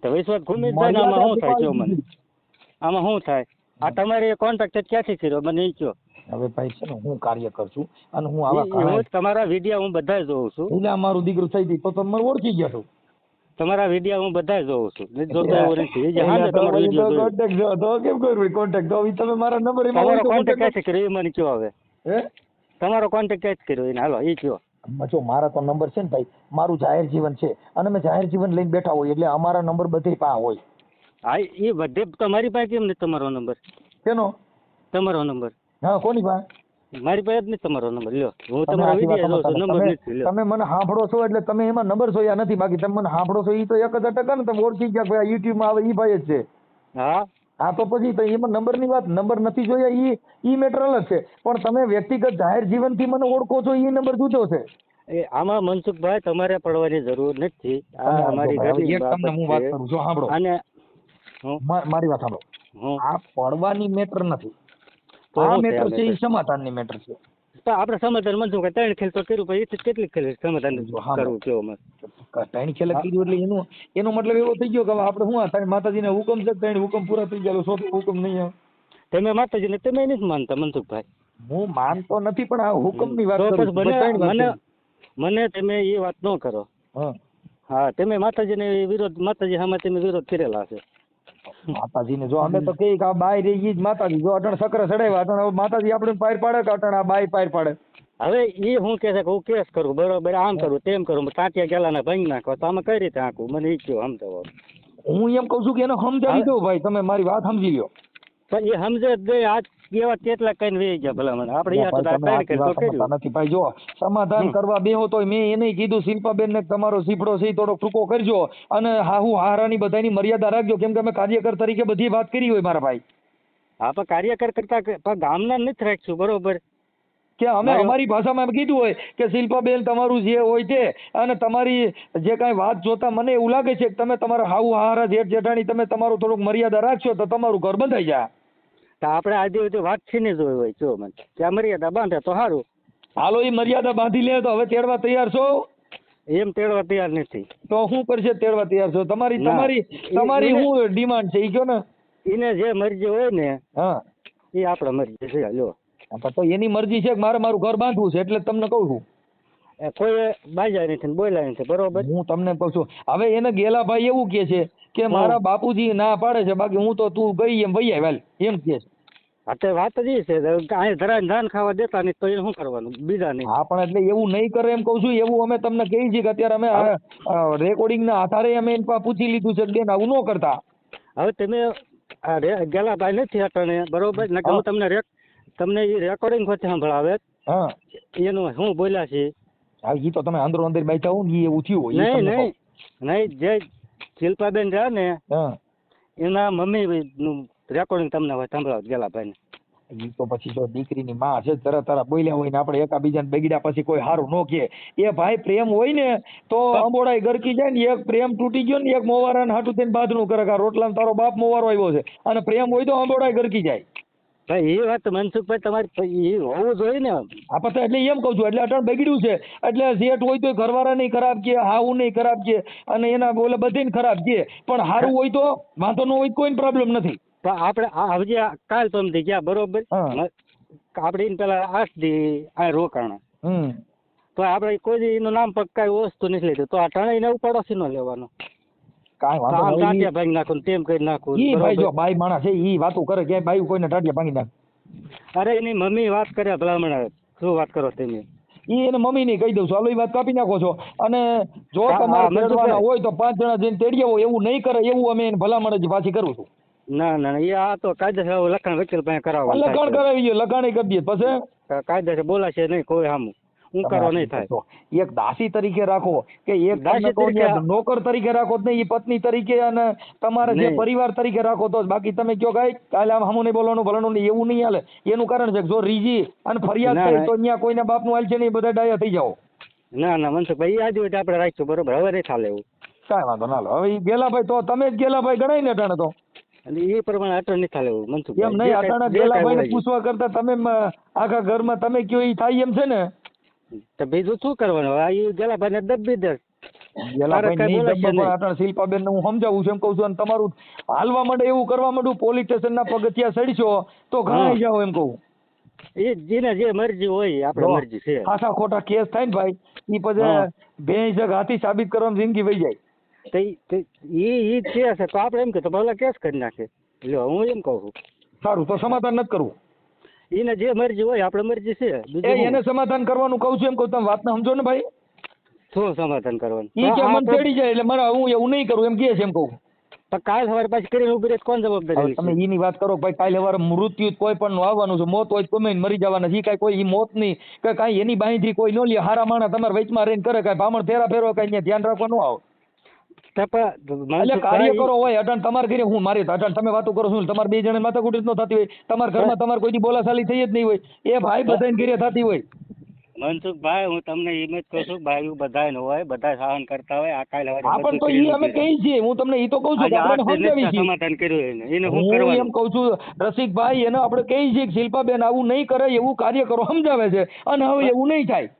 તો વિશ્વાસ ઘૂમી જાય ને આમાં શું થાય? કયો મને આમાં શું થાય? આ તમારે કોન્ટ્રાક્ટ ક્યાંથી કર્યો મને એ કયો. હવે ભાઈ છે ને હું કાર્ય કરશું અને હું આવા તમારા વિડીયો હું બધા જોઉં છું. એટલે અમારું દીકરું થઈ ગયું તો તમે ઓળખી ગયા છો. તમારા વિડીયો હું બધા જોઉં છું, જોતો એવું નથી. એ હા તમારો વિડીયો કોન્ટેક્ટ તો કેમ કરવું? કોન્ટેક્ટ તો તમે મારા નંબર તમારો કોન્ટેક્ટ ક્યાંથી કર્યો એ મને કયો હવે. હે તમારો કોન્ટેક્ટ ક્યાંથી કર્યો એને હાલો એ કયો. જો મારા તો નંબર છે ને ભાઈ, મારું જાહેર જીવન છે અને મેં જાહેર જીવન લઈને બેઠા હોય એટલે અમારા નંબર બધે પાસે હોય. હા એ બધે તમારી પાસે કેમ નથી તમારો નંબર? કેનો તમારો નંબર? હા કોની પાસે? મારી પાસે જ નહીં તમારો નંબર. લ્યો હું તમારો વિડીયો જોઉં છું, નંબર નથી. લ્યો તમે મને સાંભળો છો એટલે તમે એમાં નંબર જોયા નથી, બાકી તમે મને સાંભળો છો એ તો 1000% ને તમે ઓળખી ગયા ભાઈ યુટ્યુબ માં આવે એ ભાઈ જ છે. હા હા તો પછી તો એમાં નંબરની વાત, નંબર નથી જોયા ઈ મેટર અલગ છે, પણ તમે વ્યક્તિગત જાહેર જીવનથી મને ઓળખો છો એ નંબર જુદો છે. એ આમાં મનસુખભાઈ તમારે પડવાની જરૂર નથી. આ અમારી ઘરની તમને હું વાત કરું છું, સાંભળો. અને મારી વાત સાંભળો. આ પડવાની મેટર નથી, આ મેટર છે એ સમાધાનની મેટર છે. આપણે સમાધાન મનસુખ 3 ખેલ તો કર્યું, પછી કેટલી ખેલ સમાધાન કરવું કેવો મને 3 ખેલ કર્યું એટલે એનો મતલબ એવો થઈ ગયો કે આપણે શું માતાજીના હુકમ છે, 3 હુકમ પૂરા થઈ ગયા, 4થો હુકમ નહીં આવે. તમે માતાજીને તમે નથી માનતા મનસુખભાઈ? હું માનતો નથી, પણ આ હુકમની વાત કરું. મને તમે એ વાત ન કરો. હા તમે માતાજીને વિરોધ, માતાજી સામે તમે વિરોધ કરેલા છે. માતાજીને જો અમે તો કઈ આ બાય રહી જ માતાજી, જો અટણ સકરા ચડાવ્યા અટણ માતાજી આપણે પાર પાડે કે અટણ આ બાય પાર પાડે? હવે એ હું કે છે કે હું કેસ કરું, બરોબર, આમ કરું તેમ કરું, કાંટિયા ગેલાના ભાંગી નાખો, તો આમાં કઈ રીતે આંકું મને એ કહો સમજાવો. હું એમ કઉ છું કે એને સમજાવી દો ભાઈ, તમે મારી વાત સમજી લ્યો. પણ એ સમજે જ નહીં. આજ એવા કેટલા કઈ વે ગયા ભલા મને આપણે નથી ભાઈ. જો સમાધાન કરવા બેહો તો મેં એને કીધું શિલ્પાબેન ને તમારો સીફડો છે થોડો ટૂંકો કરજો અને હાહુ હારાની બધાની મર્યાદા રાખજો, કેમ કે અમે કાર્યકર તરીકે બધી વાત કરી હોય મારા ભાઈ. હા પણ કાર્યકર કરતા ગામના નથી રાખશું, બરોબર, કે અમે અમારી ભાષામાં એમ કીધું હોય કે શિલ્પાબેન તમારું જે હોય તે અને તમારી જે કાંઈ વાત જોતા મને એવું લાગે છે કે તમે તમારા હાહુ હારા જેઠ જેઠાણી તમે તમારું થોડુંક મર્યાદા રાખશો તો તમારું ઘર બંધાઈ જાય. તો આપણે આજે વાત છીની જોઈ હોય જો મને ત્યાં મર્યાદા બાંધે તો સારું. હાલો એ મર્યાદા બાંધી લે તો હવે તેડવા તૈયાર છો? એમ તેડવા તૈયાર નથી. તો શું કરશે તેડવા તૈયાર છો? તમારી શું ડિમાન્ડ છે એ કહો ને. એને જે મરજી હોય ને હા એ આપણે મરજી છે. લ્યો તો એની મરજી છે કે મારે મારું ઘર બાંધવું છે એટલે તમને કહું છું. કોઈ બાજા નથી બોલ્યા નથી, બરોબર. હું તમને કહું છું હવે એને ગેલાભાઈ એવું કે છે કે મારા બાપુજી ના પાડે છે, બાકી હું તો તું ગઈ એમ વૈયા વેલ એમ કે છે. હા વાત જ એ છે અહીં ધરાને ધાન ખાવા દેતા નહીં તો એ શું કરવાનું બીજા નહીં. હા પણ એટલે એવું નહીં કરે એમ કહું છું. એવું અમે તમને કહીએ છીએ કે અત્યારે અમે રેકોર્ડિંગ ના આધારે અમે એને પૂછી લીધું છે બેન આવું ન કરતા. હવે તમે ગેલાભાઈ નથી અટાણે, બરોબર ને હું તમને એ રેકોર્ડિંગ વચ્ચે સંભળાવે એનું શું બોલ્યા છે. હા એ તો તમે અંદરો અંદર બેઠા હો ને એવું થયું હોય. નહીં જે શિલ્પાબેન રહ્યા ને એના મમ્મી નું રેકોર્ડિંગ તમને હોય સંભળાવ ગેલાભાઈ ને. એ તો પછી જો દીકરીની માં છે તરત બોલ્યા હોય ને આપણે એકાબીજાને બગડ્યા પછી કોઈ સારું ન કહે. એ ભાઈ પ્રેમ હોય ને તો અંબોડાઈ ગરકી જાય ને, એક પ્રેમ તૂટી ગયો ને એક મોવારાને હાટું થઈને બાદનું કરે કે રોટલા તારો બાપ મોવારો આવ્યો છે અને પ્રેમ હોય તો અંબોડાઈ ગરકી જાય. ભાઈ એ વાત મનસુખભાઈ તમારી હોવું જોઈએ ને. આ પછી એટલે એમ કહું છું એટલે અટણ બગડ્યું છે એટલે જેઠ હોય તો ઘરવાળા નહીં ખરાબ કે હાવું નહીં ખરાબ છે અને એના બોલે બધે ખરાબ છે, પણ સારું હોય તો વાંધો ન હોય કોઈ પ્રોબ્લેમ નથી. આપણે હજી કાલ પમથી ગયા, બરોબર, આપણે એને પેલા 8 દી આ રોકાણા તો આપણે કોઈ એનું નામ પર કઈ વસ્તુ નથી લીધું તો આ ટાણે ને પડોશી નો લેવાનો. કાંઈ વાંધો નહીં, ટાટિયા ભાંગી નાખું તેમ કરી નાખું. ભાઈ જો બાઈ માણસ છે ઈ વાતો કરે કે બાઈ કોઈને ટાટિયા ભાંગી નાખે. અરે એની મમ્મી વાત કર્યા ભલામણ શું વાત કરો તમે? ઈ એને મમ્મી ની કહી દઉં છું, હાલો એ વાત કાપી નાખો છો. અને જો તમારે તેડવાના હોય તો 5 જણા જઈને તેડી આવો, એવું નહીં કરે એવું અમે એને ભલામણ જ પાછી કરું છું. ના ના એ આ તો કાયદેસર લખાણ વકીલ પાસે કરાવવાનું લખાણ કરાવી ગયો, લખાણ કરી દઈએ પછી કાયદેસર બોલાશે નહીં કોઈ સામું હું કરો નહીં થાય. એક દાસી તરીકે રાખો કે એક દાસી તમને કહું તરીકે ને નોકર તરીકે રાખો જ નહીં, એ પત્ની તરીકે અને તમારા જે નહીં. પરિવાર તરીકે રાખો તો જ. બાકી તમે કયો કાંઈ કાલે આમ હમું નહીં બોલવાનું ભલાનું નહીં એવું નહીં હાલે. એનું કારણ છે કે જો રીજી અને ફરિયાદ ના, થાય ના. તો અહીંયા કોઈના બાપનું હાલ છે નહીં, બધા ડાયા થઈ જાઓ. ના ના મનસુખભાઈ એ આજે આપણે રાખશું બરોબર, હવે નહીં ચાલે એવું. કાંઈ વાંધો ના લો. હવે ઈ ગેલાભાઈ તો તમે જ ગેલાભાઈ ગણાય ને અટાણે તો અને એ પ્રમાણે અટલ નહીં ચાલે એવું એમ મનસુખભાઈ. નહીં. અટાણે ગેલાભાઈ ને બોલાય પૂછવા કરતા તમે આખા ઘરમાં તમે કયો ઈ થાય એમ છે ને. તો બીજું શું કરવાનું આ એ ગેલાભાઈ ને દબી દે. ગેલાભાઈ કાંઈ નહીં બોલાશે દબાવો, નહીં. પણ અટાણે શિલ્પાબેન ને હું સમજાવું છું એમ કહું છું. અને તમારું હાલવા માંડે એવું કરવા માંડું પોલીસ સ્ટેશન ના પગથિયા સડશો તો ઘણાઈ જાઓ એમ કહું. એ જેને જે મરજી હોય આપણે મરજી છે. ખાસા ખોટા કેસ થાય ને ભાઈ ઈ પછી ભેંસ હાથી સાબિત કરવામાં જિંદગી વહી જાય. તો એ છે તો આપણે એમ કે તો ભલા કેસ કરી નાખે. લ્યો હું એમ કહું છું સારું તો સમાધાન નથી કરવું. એને જે મરજી હોય આપણે મરજી છે. બીજું એને શું? સમાધાન કરવાનું કહું છું એમ કહું. તમે વાત ને સમજો ને ભાઈ. શું સમાધાન કરવાનું? ઈ કે મને ચડી જાય એટલે મારા હું એવું નહીં કરું એમ કહે છે એમ કહું. તો કાલ સવારે પાછી કરીને ઉભી રહે તો કોણ જવાબદારી હવે તમે ઈની વાત કરો ભાઈ. કાલે સવારે મૃત્યુ કોઈ પણ નું આવવાનું છે. મોત હોય તો ગમે એને મરી જવાના છે. કાંઈ કોઈ ઈ મોત નહીં કે કાંઈ એની બાંયથી કોઈ ન લે. હારા માણસ તમારે વચમાં રહીને કરે કાંઈ ભામણ ફેરા ફેરો કાંઈ અહીંયા ધ્યાન રાખવાનું આવો. એટલે કાર્યકરો હોય અટાણ તમારે ઘરે હું મારી અટાણ તમે વાતો કરો છો તમારે બે જણા માથાકૂટ ન થતી હોય. તમારા ઘરમાં તમારે કોઈની બોલાચાલી થઈ જ નહીં હોય. એ ભાઈ બધાને ઘરે થતી હોય. મનસુખભાઈ હું તમને એમ જ કહું છું ભાઈ બધાય હોય બધા સહન કરતા હોય. આ કાલે હા પણ તો ઈ અમે કહીએ છીએ. હું તમને ઈ તો કહું છું કે આપણે સમજાવી છીએ. સમાધાન કર્યું એને હું હું કરવાનું એમ કહું છું રસિકભાઈ એને આપણે કહીએ છીએ કે શિલ્પાબેન આવું નહીં કરે એવું કાર્યકરો સમજાવે છે અને હવે એવું નહીં થાય.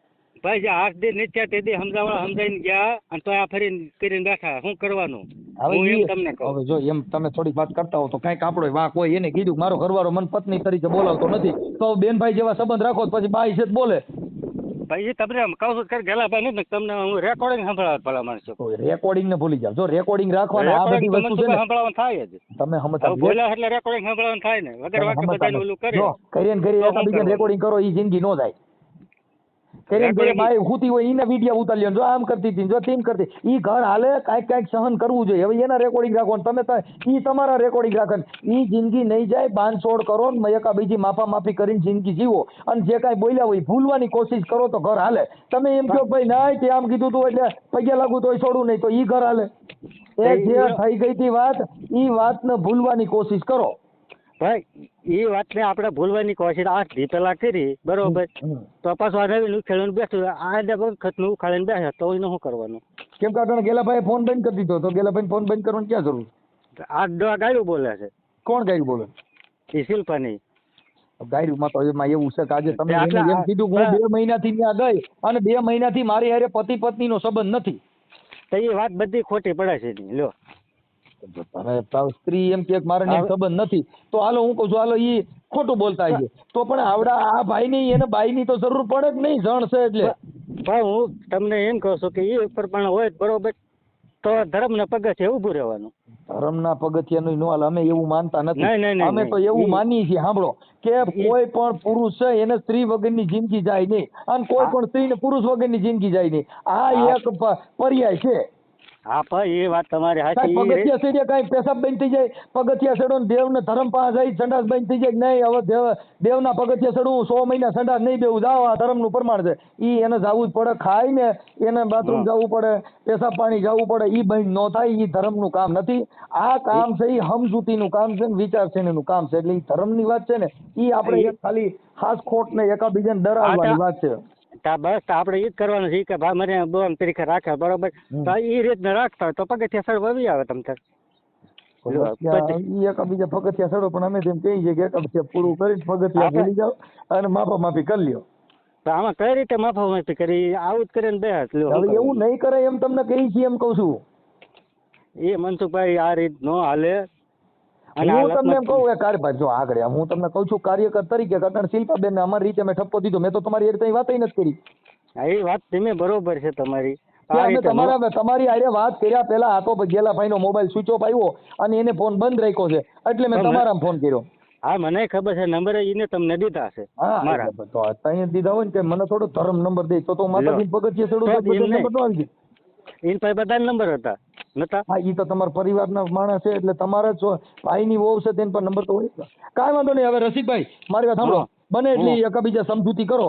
ભાઈ જે 8 દિન નીચે તે દી સમજાવીને ગયા અને તો આ ફરીને કરીને બેઠા શું કરવાનું? હું એમ તમને કહું. હવે જો એમ તમે થોડીક વાત કરતા હો તો કાંઈક આપણો વાંક હોય. એને કીધું કે મારો ઘરવાળો મને પત્ની તરીકે બોલાવતો નથી તો બેનભાઈ જેવા સંબંધ રાખો તો પછી બાઈ છે જ બોલે. ભાઈ તમને કહું છું કે ગેલાભાઈ નથી તમને હું રેકોર્ડિંગ સંભળાવવા ભલા માણસો. રેકોર્ડિંગ ને ભૂલી જાવ. જો રેકોર્ડિંગ રાખવાના આ બધી વસ્તુ છે ને સંભળાવવાનું થાય જ. તમે સમજતા બોલ્યા એટલે રેકોર્ડિંગ સંભળાવવાનું થાય ને વગર વાક્ય બધાને ઓલું કરે. જો કરીને કરી એકબીજાને રેકોર્ડિંગ કરો ઈ જિંદગી નો જાય. કરીને કરી બાઈ હુતી હોય ઈને વિડિયો ઉતારી લ્યો. જો આમ કરતી હતી જો તેમ કરતી ઈ ઘર હાલે કાંઈક સહન કરવું જોઈએ. હવે એના રેકોર્ડિંગ રાખો ને તમે ઈ તમારા રેકોર્ડિંગ રાખો ઈ જિંદગી નહીં જાય. બાંધછોડ કરો ને એકા બીજી માફી કરીને જિંદગી જીવો અને જે કાંઈ બોલ્યા હોય ભૂલવાની કોશિશ કરો તો ઘર હાલે. તમે એમ કહો ભાઈ ના તે આમ કીધું તું એટલે પગે લાગુ તોય છોડું નહીં તો ઈ ઘર હાલે. એ જે થઈ ગઈ હતી વાત ઈ વાતને ભૂલવાની કોશિશ કરો. ભાઈ એ વાતને આપણે ભૂલવાની કોશિશ 8 દી પહેલા કરી બરોબર તો પાછું આ નવીન ઉખેડીને બેઠું આ વખતનું ઉખાડીને બેઠા તો એનું શું કરવાનું? કેમ કે અટાણે ગેલાભાઈ ફોન બંધ કરી દીધો તો ગેલાભાઈ ફોન બંધ કરવાની ક્યાં જરૂર? આ ગાયું બોલે છે. કોણ ગાયું બોલે? એ શિલ્પાની ગાયમાં તો એમાં એવું છે કે આજે તમે એમ કીધું હું 2 મહિનાથી ત્યાં ગઈ અને 2 મહિનાથી મારી હારે પતિ પત્નીનો સંબંધ નથી. તો એ વાત બધી ખોટી પડે છે લ્યો. સ્ત્રી એમ કે મારા સંબંધ નથી તો હાલો હું કહું છું હાલો ઈ ખોટું બોલતા છે તો પણ આવડા આ ભાઈ ની એને બાઈ ની તો જરૂર પડે જ નહીં જણ છે એટલે. ભાઈ હું તમને એમ કહું છું કે એ પ્રમાણે હોય બરોબર તો ધર્મના પગથિયે ઊભું રહેવાનું. ધર્મના પગથિયાનું નો હાલ. અમે એવું માનતા નથી. અમે તો એવું માનીએ છીએ સાંભળો કે કોઈ પણ પુરુષ છે એને સ્ત્રી વગરની જિંદગી જાય નહીં અને કોઈ પણ સ્ત્રીને પુરુષ વગરની જિંદગી જાય નહીં. આ એક પર્યાય છે. હા ભાઈ એ વાત તમારી સાચી. પગથિયા ચડ્યા કાંઈ પેશાબ બંધ થઈ જાય પગથિયા ચડો ને દેવને ધર્મ પાસે જાય સંડાસ બંધ થઈ જાય નહીં હવે દેવના પગથિયા ચડવું 100 મહિના સંડાસ નહીં બેવું જાવ આ ધર્મનું પ્રમાણ છે. ઈ એને જવું જ પડે. ખાઈ ને એને બાથરૂમ જવું પડે પેશાબ પાણી જવું પડે. ઈ બંધ ન થાય. ઈ ધર્મનું કામ નથી. આ કામ છે ઈ સમજૂતીનું કામ છે ને વિચારસરણીનું કામ છે. એટલે ઈ ધર્મની વાત છે ને ઈ આપણે ખાલી ખાસ ખોટ ને એકાબીજાને ડરાવવાની વાત છે. બસ આપણે એ જ કરવાનું છે કે ભાઈ મને બોમ તરીકે રાખે બરોબર તો એ રીતના રાખતા હોય તો પગથિયા સડવા આવી આવે તમ એકાબીજા પગથિયા સડો પણ અમે તેમ કહીએ છીએ કે એકાબીજા પૂરું કરીને પગથિયા ભૂલી જાઓ અને માફી કરી લ્યો. તો આમાં કઈ રીતે માફી કરી આવું જ કરીને બે હવે એવું નહીં કરે એમ તમને કહી છીએ એમ કહું છું. એ મનસુખભાઈ આ રીત નો હાલે. હું તમને એમ કહું કાર્યભાઈ જો આગળ હું તમને કહું છું કાર્યકર તરીકે કટણ શિલ્પાબેન ને અમારી રીતે મેં ઠપકો દીધો. મેં તો તમારી રીતે વાત નથી કરી. એ વાત તમે બરોબર છે તમારી. તમારી આરે વાત કર્યા પહેલા આ તો ગેલાભાઈ નો મોબાઈલ સ્વિચ ઓફ આવ્યો અને એને ફોન બંધ રાખ્યો છે એટલે મેં તમારા ફોન કર્યો. હા મને ખબર છે નંબર એને તમને દીધા છે. મારા તો અહીંયા દીધા હોય ને કે મને થોડો ધર્મ નંબર દે તો માતાજી પગથિયે ચડું નંબર નો આવી. એની પાસે બધા નંબર હતા નતા? હા ઈ તો તમારા પરિવારના માણસ છે એટલે તમારા જ ભાઈની વહુ છે તેના પર નંબર તો હોય જ. કાંઈ વાંધો નહીં. હવે રસિકભાઈ મારી વાત સાંભળો, બને એટલી એકબીજા સમજૂતી કરો.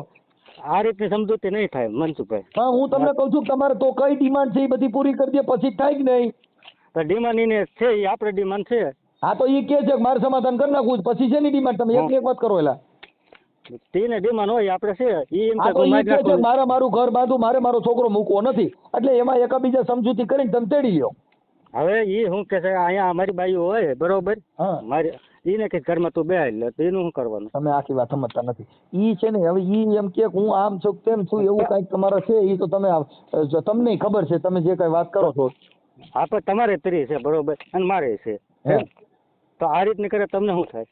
આ રીતની સમજૂતી નહીં થાય મનસુખભાઈ. હા હું તમને કહું છું કે તમારે તો કઈ ડિમાન્ડ છે એ બધી પૂરી કરી દે પછી થાય કે નહીં. તો ડિમાન્ડ એને છે, એ આપણે ડિમાન્ડ છે. હા તો એ કે છે કે મારે સમાધાન કરી નાખવું પછી છે ની ડિમાન્ડ, તમે એક વાત કરો એલા. તેને ડિમાન્ડ હોય આપણે છે એ એમ આ તો ઈ કે છે મારે મારું ઘર બાંધવું, મારે મારો છોકરો મૂકવો નથી, એટલે એમાં એકબીજા સમજૂતી કરીને તમે તેડી લ્યો. હવે એ શું કે છે અહીંયા અમારી બાઈઓ હોય બરોબર, મારી એને કે ઘરમાં તું બેહાઈ લે તો એનું શું કરવાનું? તમે આખી વાત સમજતા નથી. ઈ છે ને હવે ઈ એમ કે હું આમ છું તેમ છું એવું કઈક તમારે છે, ઈ તો તમે તમને ખબર છે, તમે જે કઈ વાત કરો છો. આપણે તમારે તરી છે બરોબર અને મારે છે, તો આ રીતની કરે તમને શું થાય?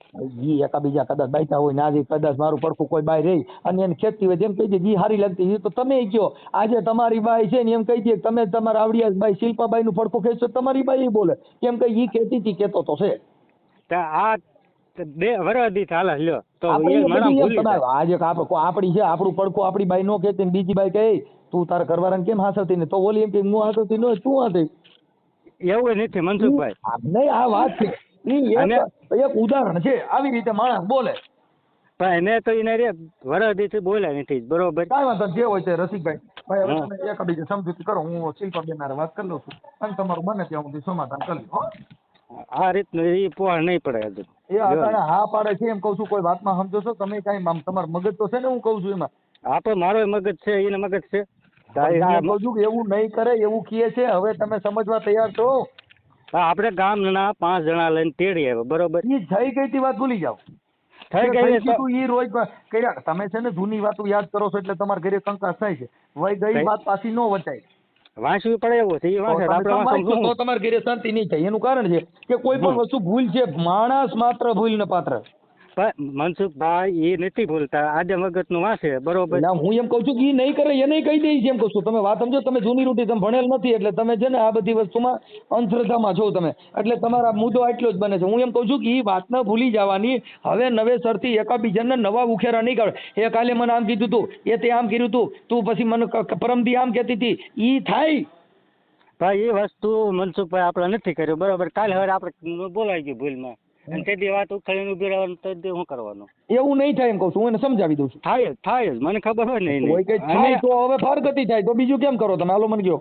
ઈ એકાબીજા કદાચ બાઈતા હોય ને આજે કદાચ મારું પડખું કોઈ બાઈ રહી અને એને ખેતી હોય એમ કહી દે જી સારી લાગતી, એ તો તમે કયો આજે તમારી બાઈ છે ને એમ કહી દે તમે તમારા આવડિયા બાઈ શિલ્પાબાઈ નું પડખું ખેંચો તમારી બાઈ બોલે કેમ કે ઈ ખેતી થી કેતો તો છે. આ 2 વર્ષથી ચાલે લ્યો તો આજે આપણી છે આપણું પડખું આપણી બાઈ નો ખેતી ને બીજી બાઈ કહે તું તારા ઘરવાળાને કેમ હાસવતી ને, તો ઓલી એમ કે હું હાસવતી ન તું હાથે. એવું નથી મનસુખભાઈ, નહીં આ વાત છે એક ઉદાહરણ છે, આવી રીતે માણસ બોલે. પણ એને તો એને વરદી બોલ્યા નથી બરોબર. કાંઈ વાંધો જે હોય છે રસિકભાઈ, ભાઈ હવે તમે એકબીજા સમજૂતી કરો, હું શિલ્પાબેન હારે વાત કરી લઉં છું અને તમારું બને ત્યાં સુધી સમાધાન કરી લો. આ રીતનું એ પોળ નહીં પડે હજુ. એ અત્યારે હા પાડે છે એમ કહું છું, કોઈ વાતમાં સમજો છો તમે કઈ તમારું મગજ તો છે ને, હું કહું છું એમાં. હા તો મારો મગજ છે એને મગજ છે, કહું છું કે એવું નહીં કરે એવું કહે છે. હવે તમે સમજવા તૈયાર છો? આપણે ગામના 5 જણા લઈને તેડી આવ્યો બરોબર. ઈ થઈ ગઈ તી વાત ભૂલી જાઓ. થઈ ગઈ ઈ રોજ કર્યા તમે છે ને જૂની વાતો યાદ કરો છો એટલે તમારા ઘરે કંકાસ થાય છે. વઈ ગઈ વાત પાછી નો વચાય. વાંચવી પડે એવું છે, એ વાંચે તો તમારા ઘરે શાંતિ નહીં થાય. એનું કારણ છે કે કોઈ પણ વસ્તુ ભૂલ છે, માણસ માત્ર ભૂલ ને પાત્ર. મનસુખભાઈ એ નથી ભૂલતા, આજે મગજ નું વાંચે બરોબર. હું એમ કઉ છું કે એ નહીં કરે એને કહી દઈશ એમ કહું છું. તમે વાત સમજો, તમે જૂની રૂટી તમે ભણેલ નથી એટલે તમે છે ને આ બધી વસ્તુમાં અંધશ્રદ્ધામાં છો તમે, એટલે તમારા મુદ્દો આટલો જ બને છે. હું એમ કઉ છું કે એ વાત ન ભૂલી જવાની. હવે નવેસરથી એકાબીજાને નવા ઉખેરા નહીં કાઢે. એ કાલે મને આમ કીધું તું, એ તે આમ કીધું તું, તું પછી મને પરમદી આમ કહેતી હતી, ઈ થાય ભાઈ એ વસ્તુ મનસુખભાઈ આપણે નથી કર્યું બરોબર. કાલે હવે આપણે બોલાઈ ગયું ભૂલમાં અને તે દી વાત ઉખાડીને ઉભી રહેવાનું તો શું કરવાનું? એવું નહીં થાય એમ કહું છું, હું એને સમજાવી દઉં છું. થાય જ મને ખબર હોય ને. કોઈ કઈ થાય તો હવે ફરગતિ થાય તો બીજું કેમ કરો તમે? હાલો મને કહો.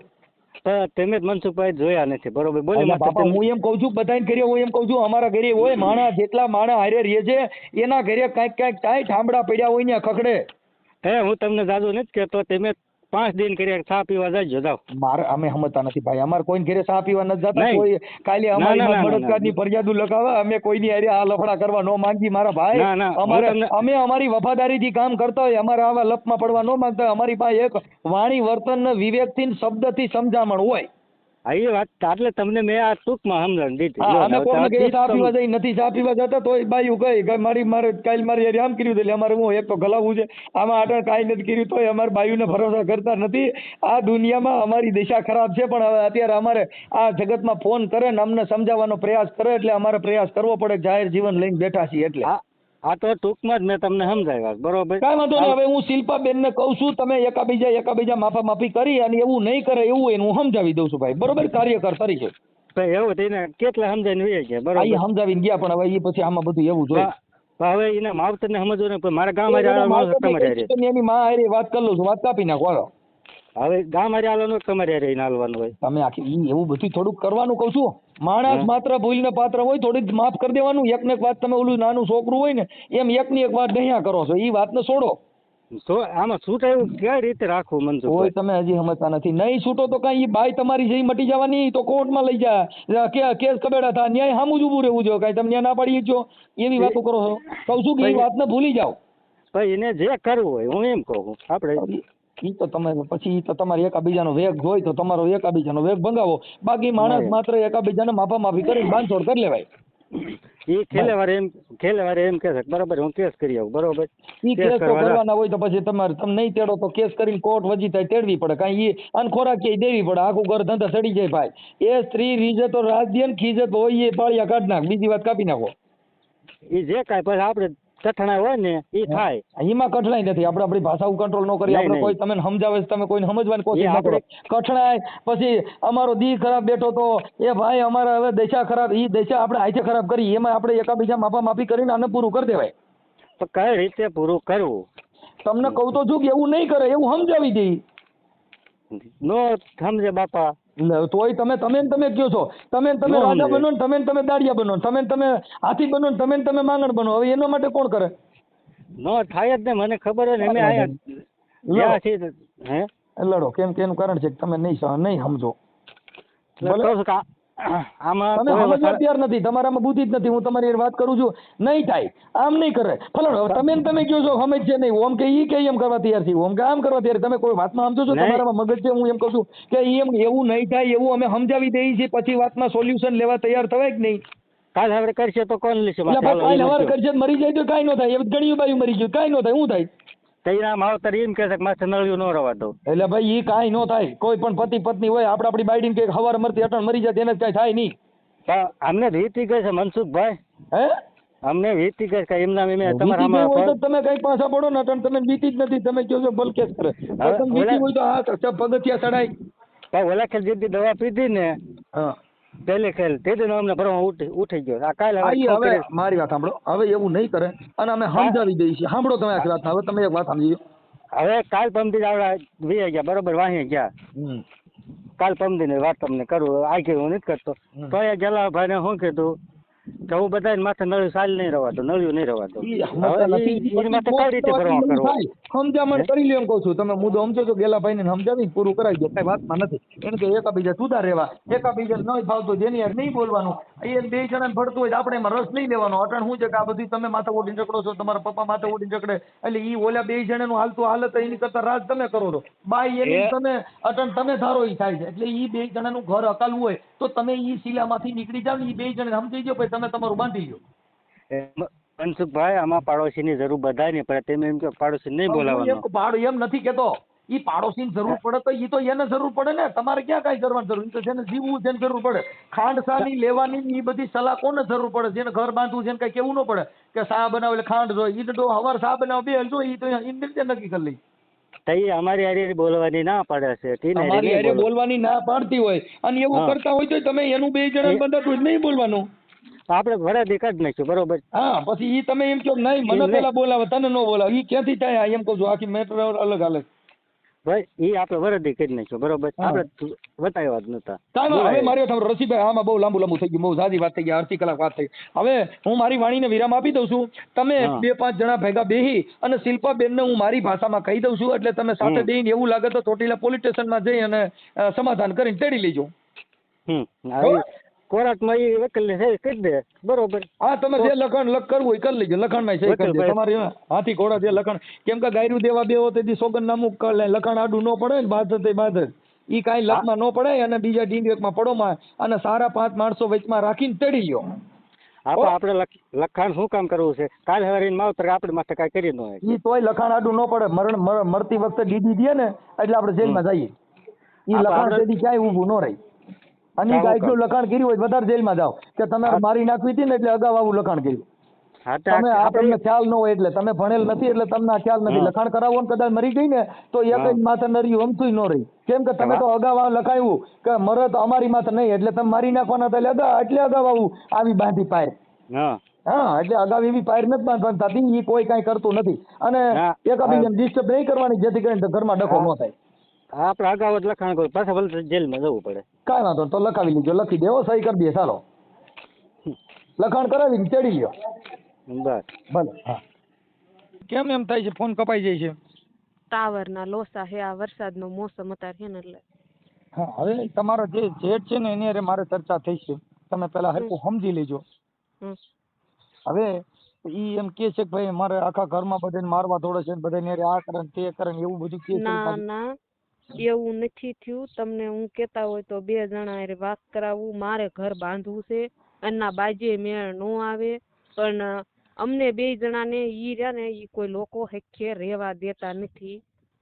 તમે મનસુખભાઈ જોયા નથી બરોબર. બોલે બાપા હું એમ કઉ છું બધાને ઘરે, હું એમ કઉ છું અમારા ઘરે હોય માણસ, જેટલા માણસ હારે રહે છે એના ઘરે કઈક થાય ઠામડા પડ્યા હોય ને ખખડે. હું તમને દાદુ નથી કેતો, તમે 5 દિન કર્યા ચા પીવા જાય જાવ. મારે અમે સમજતા નથી ભાઈ, અમારે કોઈ ઘરે ચા પીવા નથી જતા. કોઈ કાલે અમારી બળાત્કારની ફરિયાદો લગાવે, અમે કોઈની હારે આ લફડા કરવા ન માંગી મારા ભાઈ. અમે અમારી વફાદારીથી કામ કરતા હોય, અમારે આવા લપમાં પડવા ન માંગતા હોય. અમારી પાસે એક વાણી વર્તન વિવેકથી શબ્દથી સમજામણ હોય. એ વાત એટલે તમને મેં આ ટૂંકમાં સમજણ દીધી. અમે કોઈ ઘરે ચા પીવા જઈ નથી, ચા પીવા જતા તો બાયું કઈ મારે કાલ મારી આમ કર્યું એટલે અમારે હું એક તો ગલાવવું છે, આમાં આટણ કાંઈ નથી કર્યું તોય અમારે બાયુને ભરોસા કરતા નથી. આ દુનિયામાં અમારી દિશા ખરાબ છે, પણ હવે અત્યારે અમારે આ જગતમાં ફોન કરે ને અમને સમજાવવાનો પ્રયાસ કરે એટલે અમારે પ્રયાસ કરવો પડે. જાહેર જીવન લઈને બેઠા છીએ એટલે આ તો ટૂંકમાં જ મેં તમને સમજાવ્યા બરોબર. કાંઈ વાંધો નહીં. હવે હું શિલ્પાબેન ને કહું છું તમે એકાબીજા માફી કરી અને એવું નહીં કરે એવું એને હું સમજાવી દઉં છું ભાઈ બરોબર, કાર્યકર તરીકે. એવું થઈને કેટલા સમજાવીને ગયા બરોબર, સમજાવીને ગયા પણ હવે એ પછી આમાં બધું એવું જોઈએ. હવે એને માવતર ને સમજવું ને મારા ગામ એની માં હારે વાત કરી લઉં છું, વાત કાપી નાખો. હવે ગામ હારે હાલવાનું તમારે હારે હાલવાનું હોય. તમે આખી એવું બધું થોડુંક કરવાનું કહું છું. માણસ માત્ર ભૂલ ને પાત્ર હોય, થોડીક માફ કરી દેવાનું. એક ને એક વાત તમે ઓલું નાનું છોકરું હોય ને એમ એક ની એક વાત નહીં કરો છો, એ વાત ને છોડો. આમાં છૂટ એવું કઈ રીતે રાખવું મનસુખ? કોઈ તમે હજી સમજતા નથી. નહીં છૂટો તો કઈ બાઈ તમારી જઈ મટી જવાની, તો કોર્ટમાં લઈ જાય, કેસ કબેડા થાય, ન્યાય સામું જ ઉભું રહેવું જોઈએ. કઈ તમે ના પાડી છો એવી વાતો કરો છો. કહું છું કે એ વાત ને ભૂલી જાઓ. ભાઈ એને જે કરવું હોય હું એમ કહું આપણે ઈ તો તમે પછી તો તમારે એકાબીજાનો વેગ હોય તો તમારો એકાબીજાનો વેગ ભંગાવો. બાકી માણસ માત્ર એકાબીજાને માફામાફી કરીને બાંધછોડ કરી લેવાય. એ ખેલે વારે એમ કે છે બરોબર હું કેસ કરી આવું બરોબર. ઈ કેસ તો કરવાના હોય તો પછી તમારે તમે નહીં તેડો તો કેસ કરીને કોર્ટ વજી થાય તેડવી પડે. કાંઈ ઈ અનખોરાક કે દેવી પડે. આખું ઘર ધંધા ચડી જાય ભાઈ. એ સ્ત્રી રીજે તો રાજ દે ને ખીજત હોય એ પાળિયા કાઢ નાખ, બીજી વાત કાપી નાખો. એ જે કાંઈ પછી આપણે કઠણાઈ હોય ને એ થાય. એમાં કઠણાઈ નથી. આપણે આપણી ભાષા કંટ્રોલ ન કરી, આપણે કોઈ તમે સમજાવે તમે કોઈને સમજવાની કોશિશ ન કરો. કઠણાઈ પછી અમારો દી ખરાબ બેઠો તો એ ભાઈ અમારે હવે દશા ખરાબ, એ દશા આપણે આજે ખરાબ કરી, એમાં આપણે એકાબીજા માપી કરીને આને પૂરું કરી દેવાય. તો કઈ રીતે પૂરું કરવું? તમને કહું તો છું કે એવું નહીં કરે, એવું સમજાવી દે. નો સમજે બાપા તોય તમે કયો છો, તમે રાજા બનો ને તમે દાડિયા બનો, તમે હાથી બનો ને તમે માંગણ બનો. હવે એના માટે કોણ કરે? નો થાય જ ને, મને ખબર હોય ને. અમે આયા છીએ હે લડો. કેમ કે એનું કારણ છે કે તમે નહીં સમજો. આમાં તમે સમજવા તૈયાર નથી, તમારામાં બુદ્ધિ જ નથી. હું તમારી વાત કરું છું, નહીં થાય, આમ નહીં કરે ફલાણો. તમે કહો છો સમજ છે નહીં, ઓમ કે ઈ કે એમ કરવા તૈયાર છે, ઓમ કે આમ કરવા તૈયાર. તમે કોઈ વાતમાં સમજો છો? તમારામાં મગજ છે? હું એમ કહું છું કે એમ એવું નહીં થાય, એવું અમે સમજાવી દઈએ છીએ, પછી વાતમાં સોલ્યુશન લેવા તૈયાર થવાય કે નહીં? કાલ હવે કરશે તો કોણ લેશે? કાલ હવે કરશે મરી જાય તો કાંઈ ન થાય. એ ઘણી બાજુ મરી ગયું, કાંઈ ન થાય. શું થાય? તૈયાર માવતર એમ કે માથે નળિયું ન રવા દો. એટલે ભાઈ ઈ કાંઈ ન થાય. કોઈ પણ પતિ પત્ની હોય, આપણી બાયડીને કે હવાર મરતી અટણ મરી જાય એને કાંઈ થાય નહીં. અમને વીતી ગઈ છે મનસુખભાઈ, હે અમને વીતી ગઈ છે. એમના તમારા તમે કઈ પાછા પડો ને અટણ તમે વીતી જ નથી. તમે કહો છો બલકેસ કરે. વીતી હોય તો આ પગથિયા ચડાય. ઓલા ખેલ જે દવા પીધી ને પેલે ખેલ તે દિન અમને ભરવા ઉઠી ગયો. આ કાલે હવે મારી વાત સાંભળો, હવે એવું નહીં કરે અને અમે સમજાવી દઈએ છીએ. સાંભળો તમે આખી વાત. હવે તમે એક વાત સમજી. હવે કાલ પમદી આવડા વી ગયા બરોબર, વાહી ગયા. કાલ પમદી ની વાત તમને કરું, આખી હું નથી કરતો. તો એ જલાભાઈ ને શું કીધું કે હું બધા માથે નળિયું સાલ નહીં રવા દો, નળિયું નહીં રવા દો. કઈ રીતે ભરવા કરવો? સમજામણ કરી લે એમ કહું છું. તમે મુદ્દો સમજો છો, ગેલાભાઈ ને સમજાવી પૂરું કરાવી દો. કઈ વાતમાં નથી. એને તો એકાબીજા જુદા રહેવા, એકાબીજા નહીં ભાવતું જેની યાર નહીં બોલવાનું. એ બે જણાને ભળતું હોય આપણે એમાં રસ નહીં લેવાનો. અટણ શું છે કે આ બધી તમે માથે ઓઢીને ઝઘડો છો, તમારા પપ્પા માથે ઓઢીને ઝઘડે, એટલે ઈ ઓલા બે જણાનું હાલતું હાલત એની કરતા રાજ તમે કરો છો. બાઈ એની તમે અટણ તમે ધારો ઈ થાય છે. એટલે ઈ બે જણાનું ઘર અકાલવું હોય તો તમે ઈ શીલામાંથી નીકળી જાવ ને, ઈ બે જણ સમજી ગયો પછી તમે તમારું બાંધી લો. મનસુખભાઈ આમાં પાડોશીની જરૂર બધાને પડે. તમે એમ કે પાડોશી નહીં બોલાવવાનો, એમ નથી કેતો. ઈ પાડોશીની જરૂર પડે તો ઈ તો એને જરૂર પડે ને. તમારે ક્યાં કઈ કરવાની જરૂર? ઈ તો જેને જીવવું જેને જરૂર પડે. ખાંડ સાની લેવાની ઈ બધી સલાહ કોને જરૂર પડે? જેને ઘર બાંધવું છે કઈ કેવું ન પડે કે સા બનાવે એટલે ખાંડ જોઈએ. ઈ તો હવાર સા બનાવે બે હલ જોઈએ, ઈ તો ઈ રીતે નક્કી કરી લઈ. તઈ અમારી હારે બોલવાની ના પડે છે. અમારી હારે બોલવાની ના પાડતી હોય અને એવું કરતા હોય તો તમે એનું બે જણા બંધાતું હોય નહીં બોલવાનું. આપણે વરદી કાઢી નાખ્યું બરોબર. હા પછી ઈ તમે એમ કહો નહીં મને પેલા બોલાવે તને ન બોલાવે, ઈ ક્યાંથી થાય? એમ કહું છું આખી મેટર અલગ હાલે ભાઈ. ઈ આપણે વરદી કરી નાખ્યું બરોબર. આપણે બતાવ્યા જ નતા. હવે મારી રસીભાઈ આમાં બહુ લાંબુ થઈ ગયું, બહુ સાદી વાત થઈ ગઈ, અડધી કલાક વાત થઈ. હવે હું મારી વાણીને વિરામ આપી દઉં છું. તમે 2-5 જણા ભેગા બેહી અને શિલ્પાબેનને હું મારી ભાષામાં કહી દઉં છું. એટલે તમે સાથે બેહીને એવું લાગે તો ચોટીલા પોલીસ સ્ટેશનમાં જઈ અને સમાધાન કરીને તેડી લેજો. કોર્ટમાં એ વકીલ સહી કરી દે બરોબર. હા તમે જે લખણ કરવું હોય કરી લેજો. લખણમાં સહી કરી દે તમારી હાથી ઘોડા જે લખણ. કેમ કે ગાયરું દેવા બેવો તેથી સોગંદનામું લખણ આડું ન પડે ને બાદ ઈ કાંઈ લખમાં ન પડે અને બીજા ડીંડેકમાં પડોમાં અને સારા 5 માણસો વચમાં રાખીને તેડી લ્યો. આપણે લખાણ શું કામ કરવું છે? કાલ હવારે માવતર આપણે માથે કાંઈ કરી ન હોય. ઈ તોય લખાણ આડું ન પડે. મરતી વખતે ડીડી દે ને એટલે આપણે જેલમાં જઈએ. ઈ લખાણ તેથી ક્યાંય ઊભું ન રહી. અને ગાયનું લખાણ કર્યું હોય વધારે જેલમાં જાઓ કે તમે મારી નાખવી હતી ને એટલે અગાઉ આવું લખાણ કર્યું. તમે તમને ખ્યાલ ન હોય એટલે તમે ભણેલ નથી એટલે તમને ખ્યાલ નથી. લખાણ કરાવો ને કદાચ મરી ગઈ ને તો એક જ માથે નર્યું અમથું ન રહી. કેમ કે તમે તો અગાઉ લખાયું કે મરત અમારી માથે નહીં એટલે તમે મારી નાખવાના હતા એટલે અગાઉ આવું આવી બાંધી પાયર. હા એટલે અગાઉ એવી પાયર નથી બાંધવાની થતી. એ કોઈ કાંઈ કરતું નથી અને એકાબીજાને ડિસ્ટર્બ નહીં કરવાની જેથી કરીને ઘરમાં ડખો ન થાય. આપણે અગાઉ જ લખાણ કરું પાછા ભલે જેલમાં જવું પડે. કાંઈ વાંધો તો લખાવી લીજો, લખી દેવો, સહી કરી દે. ચાલો લખાણ કરાવી તેડી લ્યો. બસ ભલે. હા કેમ એમ થાય છે? ફોન કપાઈ જાય છે. ટાવરના લોસા હે, આ વરસાદનો મોસમ અત્યારે છે ને એટલે. હા હવે તમારો જે જેટ છે ને એની હારે મારે ચર્ચા થઈ છે. તમે પેલા હરખું સમજી લેજો. હવે ઈ એમ કે છે કે ભાઈ મારે આખા ઘરમાં બધાને મારવા દોડે છે, બધાને આ કરે ને તે કરે ને એવું બધું કે છે. ના ના એવું નથી થયું. તમને હું કેતા હોય તો 2 જણા હારે વાત કરાવું. મારે ઘર બાંધવું છે એના બાજે મેળ ન આવે પણ અમને 2 જણાને ઈ રહ્યા ને ઈ કોઈ લોકો હેખે રહેવા દેતા નથી.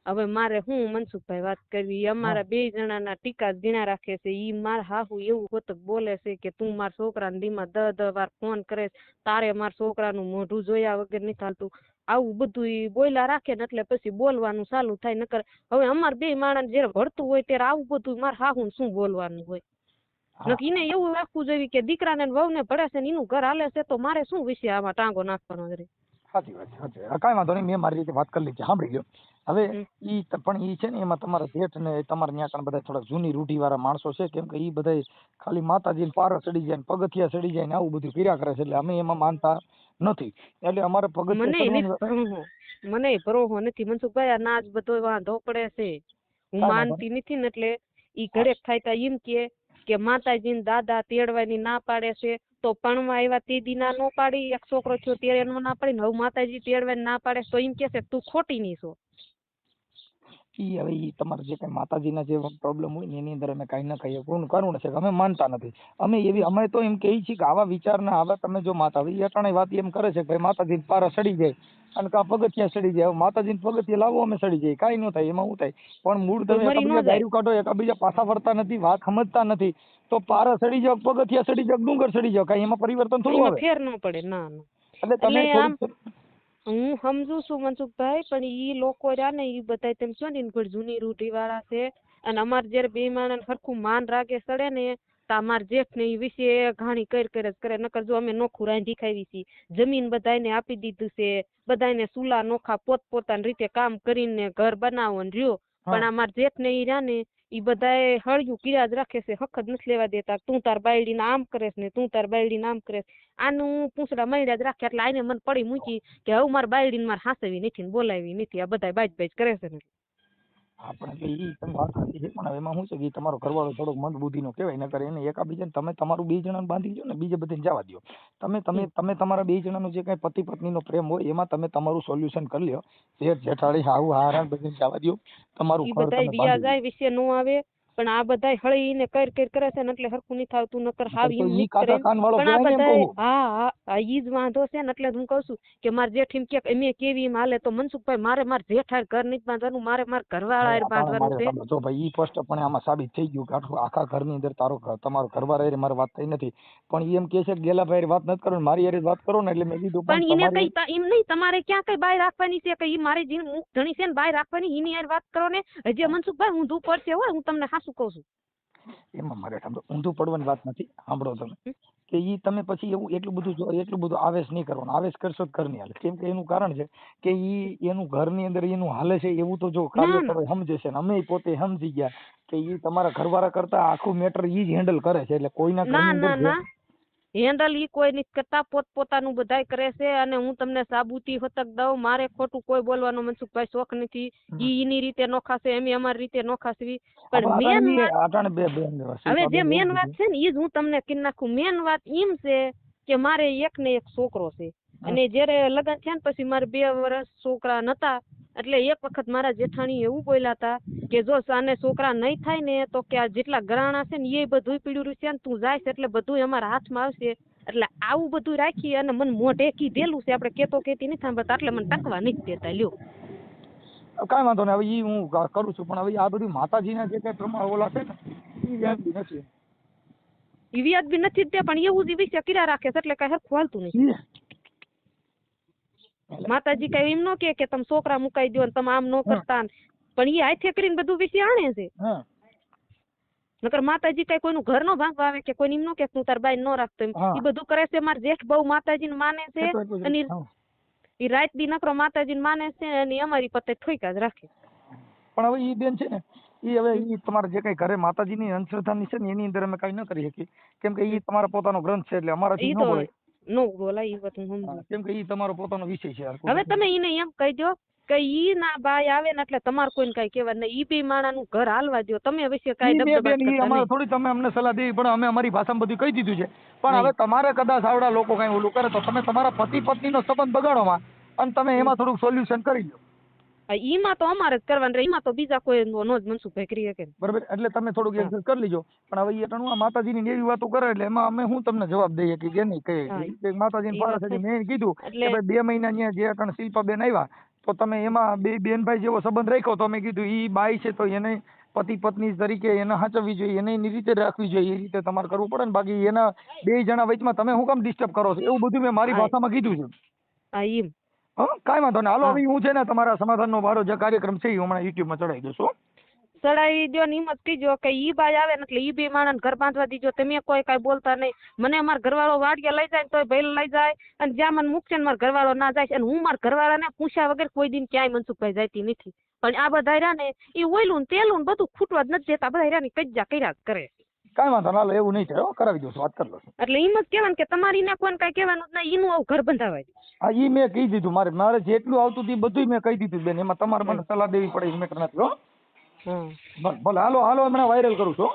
હવે મારે હું મનસુખભાઈ વાત કરવી, અમારા 2 જણાના ટીકા જીણા રાખે છે. ઈ માર હાહુ એવું હોતક બોલે છે કે તું મારા છોકરાને દીમાં 10 વાર ફોન કરે, તારે મારા છોકરાનું મોઢું જોયા વગર નહીં ચાલતું. આવું બધું ઈ બોલ્યા રાખે ને એટલે પછી બોલવાનું ચાલુ થાય. નકર હવે અમાર 2 માણસ જયારે ભળતું હોય ત્યારે આવું બધું માર હાહુ શું બોલવાનું હોય. નકી એને એવું રાખવું જોઈએ કે દીકરાને વહુને ભળે છે ને એનું ઘર હાલે છે તો મારે શું વિશે આમાં ટાંગો નાખવાનો છે. સાચી વાત છે. કાંઈ વાંધો નહીં, મેં મારી રીતે વાત કરી લીધી, સાંભળી લ્યો. હવે ઈ પણ ઈ છે ને એમાં તમારા જેઠ ને તમારે ત્યાં કણ બધા થોડાક જૂની રૂઢી વાળા માણસો છે, કેમ કે ઈ બધા ખાલી માતાજીને પારા ચડી જાય ને પગથિયા ચડી જાય ને આવું બધું કર્યા કરે છે, એટલે અમે એમાં માનતા નથી. એટલે અમારે મને ભરોસો નથી મનસુખભાઈ, આ નાચ બધો વાંધો પડે છે. હું માનતી નથી ને એટલે ઈ ઘડેક થાય તા એમ કે માતાજીને દાદા તેડવાની ના પાડે છે તો પણવા આવ્યા તે દી ના નો પાડી, એક છોકરો થયો ત્યારે એનો ના પાડી, હવે માતાજી તેડવાની ના પાડે તો એમ કે છે તું ખોટી નહીં છો. ઈ હવે ઈ તમારે જે કઈ માતાજીના જે પ્રોબ્લેમ હોય ને એની અંદર અમે કઈ ના કહીએ કરું છે, અમે માનતા નથી. અમે તો એમ કહીએ છીએ કે આવા વિચારના આવા તમે જો માતા એ અટાણે વાત એમ કરે છે કે ભાઈ માતાજી પારા સડી જાય અને કા પગથિયા સડી જાય, માતાજીને પગથિયા લાવો અમે સડી જાય, કાંઈ ન થાય, એમાં શું થાય? પણ મૂળ તમે એકબીજા ગાયરું કાઢો, એકબીજા પાછા વળતા નથી, વાત સમજતા નથી, તો પારા સડી જાવ, પગથિયા સડી જાવ, ડુંગર સડી જાવ, કાંઈ એમાં પરિવર્તન થોડું આવે, ફેર ન પડે. ના એટલે તમે હું સમજુ છું મનસુખભાઈ, પણ ઈ લોકો રહ્યા ને ઈ બધા તેમ છો ને જૂની રૂઢી વાળા છે. અને અમાર જયારે 2 માણસ સરખું માન રાગે સડે ને તો અમાર જેઠ ને ઈ વિશે ઘાણી જ કરે. નકર જો અમે નોખું રાંધી ખાવી છીએ, જમીન બધાને આપી દીધું છે, બધાને સુલા નોખા પોતપોતાની રીતે કામ કરીને ઘર બનાવો ને રહ્યો. પણ અમાર જેઠ ને ઈ રહ્યા ને ઈ બધાએ હળિયું કિરાજ રાખે છે, હખત નથી લેવા દેતા. તું તાર બાયડીને આમ કરે ને તું તાર બાયડીને આમ કરે. આનું પૂંછડા મળ્યા જ રાખે એટલે આને મને પડી મૂકી કે હવે મારા બાયડીને મારે હાસવી નથી ને બોલાવી નથી, આ બધા બાજ કરે છે ને. આપણે ઈ તમે વાત સાચી છે, પણ એમાં શું છે કે તમારો ઘરવાળો થોડોક મંદ બુદ્ધિનો કહેવાય, નકર એને એકાબીજાને તમે તમારું 2 જણાને બાંધી દો ને, બીજે બધાને જવા દો. તમે તમારા 2 જણાનો જે કઈ પતિ પત્નીનો પ્રેમ હોય એમાં તમે તમારું સોલ્યુશન કરી લ્યો. જેઠાળી હાવ હારાન બધાને જવા દો, તમારું ઘર તમે બાંધી જાય વિશે નો આવે. પણ આ બધા હળી ને કરે છે ને એટલે હરખું નહીં થાવતું. નકર હાવ એમ નહીં કરે. પણ આ બધા ઈ જ વાંધો છે ને, એટલે હું કહું છું કે માર જેઠ એમ કે અમે કેવી એમ હાલે તો મનસુખભાઈ મારે જેઠાર ઘર નહીં બાંધવાનું, મારે ઘરવાળા બાંધવાનું છે. જો ભાઈ ઈ સ્પષ્ટપણે આમાં સાબિત થઈ ગયું કે આખા ઘરની અંદર તમારો ઘરવાળા મારે વાત થઈ નથી, પણ એમ કે છે કે ગેલાભાઈ વાત નથી કરો, મારી યાર વાત કરો ને, એટલે મેં કીધું પણ એને કઈ એમ નહીં, તમારે ક્યાં કઈ બાય રાખવાની છે કે ઈ મારી મુખ ધણી છે ને બાય રાખવાની, એની યાર વાત કરો ને. હજી મનસુખભાઈ ઊંધું પડશે હોય, હું તમને હાસું કહું છું. એમાં મારે ઊંધું પડવાની વાત નથી, સાંભળો તમે કે ઈ તમે પછી એટલું બધું આવેશ નહીં કરવાનો. આવેશ કરશો તો ઘર નહીં હાલે, કેમ કે એનું કારણ છે કે ઈ એનું ઘરની અંદર એનું હાલે છે એવું તો જો કાર્ય સમજે છે ને, અમે પોતે સમજી ગયા કે ઈ તમારા ઘરવાળા કરતા આખું મેટર ઈ જ હેન્ડલ કરે છે, એટલે કોઈના ના હેન્ડલ ઈ કોઈ નથી કરતા, પોતપોતાનું બધાય કરે છે. અને હું તમને સાબુતી હોતક દઉં, મારે ખોટું કોઈ બોલવાનો મનસુખભાઈ શોખ નથી. ઈ એની રીતે નોખાશે, એમ અમારી રીતે નોખાશવી. પણ હવે જે મેન વાત છે ને ઈ જ હું તમને કહી નાખું. મેન વાત એમ છે કે મારે એક ને એક છોકરો છે, અને જયારે લગ્ન થયા ને પછી મારે 2 વર્ષ છોકરા નતા, એટલે એક વખત મારા જેઠાણી એવું બોલ્યા હતા કે જો આને છોકરા નહીં થાય ને તો કે આ જેટલા ઘરાણા છે ને એ બધું પીડ્યું છે ને તું જાય એટલે બધું અમારા હાથમાં આવશે. એટલે આવું બધું રાખી અને મને મોઢે કીધેલું છે, આપણે કેતો કેતી નથી સાંભળતા, એટલે મને ટકવા નથી દેતા. લ્યો કાંઈ વાંધો નહીં, હવે ઈ હું કરું છું, પણ હવે આ બધું માતાજીના જે કઈ પ્રમાણ ઓલા છે ને ઈ વ્યાજબી નથી. ઈ વ્યાજબી નથી તે, પણ એવું જ વિશે કર્યા રાખે છે એટલે કઈ હરખું હાલતું નથી. માતાજી કઈ એમ નો કે તમે છોકરા મુકાઈ દો ને તમે આમ નો કરતા, પણ ઈ હાથે કરીને બધું વિશે આણે છે. નકર માતાજી કઈ કોઈનું ઘર નો ભાંગવા આવે કે કોઈ એમ નો કે તું તાર બાઈ નો રાખતો, એ બધું કરે છે. મારા જેઠ બહુ માતાજીને માને છે, અને ઈ રાત દી નકરો માતાજીને માને છે, અને અમારી પતે ઠોકા જ રાખે. પણ હવે ઈ બેન છે ને ઈ હવે ઈ તમારે જે કઈ ઘરે માતાજીની અંધશ્રદ્ધાની છે ને એની અંદર અમે કઈ ન કરી શકીએ, કેમ કે ઈ તમારો પોતાનો ગ્રંથ છે, એટલે અમારાથી ન બોલાય. નો બોલાય ઈ વાત હું સમજુ, કેમ કે ઈ તમારો પોતાનો વિષય છે. હવે તમે ઈને એમ કહી દો કે ઈ ના બાય આવે ને એટલે તમારે કોઈને કઈ કહેવા નહીં, ઈ 2 માણાનું ઘર હાલવા દો, તમે વિશે કઈ અમારે થોડી તમે અમને સલાહ દેવી પડે, અમે અમારી ભાષામાં બધું કહી દીધું છે. પણ હવે તમારે કદાચ આવડા લોકો કઈ ઓલું કરે તો તમે તમારા પતિ પત્નીનો સંબંધ બગાડોમાં અને તમે એમાં થોડુંક સોલ્યુશન કરી લો. ઈમાં તો અમારે જ કરવાનું, એમાં તો બીજા કોઈ નો જ મનસુખભાઈ કરી શકે. બરાબર, એટલે તમે થોડુંક એડજસ્ટ કરી લેજો. પણ હવે એ માતાજીની એવી વાતો કરે એટલે એમાં અમે હું તમને જવાબ દઈએ કે નહીં કઈ માતાજીની પારાસડી મેં કીધું કે 2 મહિના જે શિલ્પાબેન આવ્યા તો તમે એમાં બે બેનભાઈ જેવો સંબંધ રાખ્યો તો મેં કીધું ઈ બાઈ છે તો એને પતિ પત્ની તરીકે એને સાચવવી જોઈએ, એને એની રીતે રાખવી જોઈએ, એ રીતે તમારે કરવું પડે ને. બાકી એના બે જણા વચમાં તમે શું કામ ડિસ્ટર્બ કરો છો, એવું બધું મેં મારી ભાષામાં કીધું છે. એમ હા કાંઈ વાંધો નહીં. હાલો હવે હું છે ને તમારા સમાધાનનો મારો જે કાર્યક્રમ છે એ હમણાં યુટ્યુબમાં ચડાવી દઈશું. ચડાવી દો ને હિંમત કીજો કે ઈ બાઈ આવે ને એટલે ઈ બે માણસ ઘર બાંધવા દીજો. તમે કોઈ કાંઈ બોલતા નહીં. મને અમારા ઘરવાળો વાડીએ લઈ જાય તોય ભાઈ લઈ જાય, અને જ્યાં મને મૂકશે ને મારા ઘરવાળો ના જાય. અને હું મારા ઘરવાળાને પૂછ્યા વગર કોઈ દિન ક્યાંય મનસુખભાઈ જતી નથી. પણ આ બધા રહ્યા ને એ ઓયલું ને તેલું ને બધું ખૂટવા જ નથી દેતા. બધા રહ્યા ને કજ્જા કર્યા જ કરે. કાંઈ વાંધો ના, એવું નહીં થાય, કરાવી દઉં છું, વાત કરી લઉં. એટલે એમ જ કહેવાનું કે તમારી ને કોઈને કાંઈ કહેવાનું જ નહીં, એનું આવું ઘર બંધાવાય. હા ઈ મેં કહી દીધું, મારે જેટલું આવતું હતું બધું મેં કહી દીધું બેન. એમાં તમારે મને સલાહ દેવી પડે એ મેટર નથી. ભલે હાલો હમણાં વાયરલ કરું છું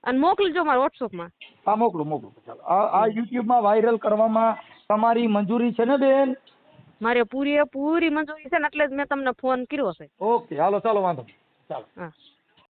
અને મોકલજો મારા વોટ્સઅપમાં. હા મોકલું. ચાલો આ યુટ્યુબમાં વાયરલ કરવામાં તમારી મંજૂરી છે ને બેન? મારે પૂરી મંજૂરી છે ને એટલે જ મેં તમને ફોન કર્યો છે. ઓકે હાલો ચાલો વાંધો ચાલો. હા.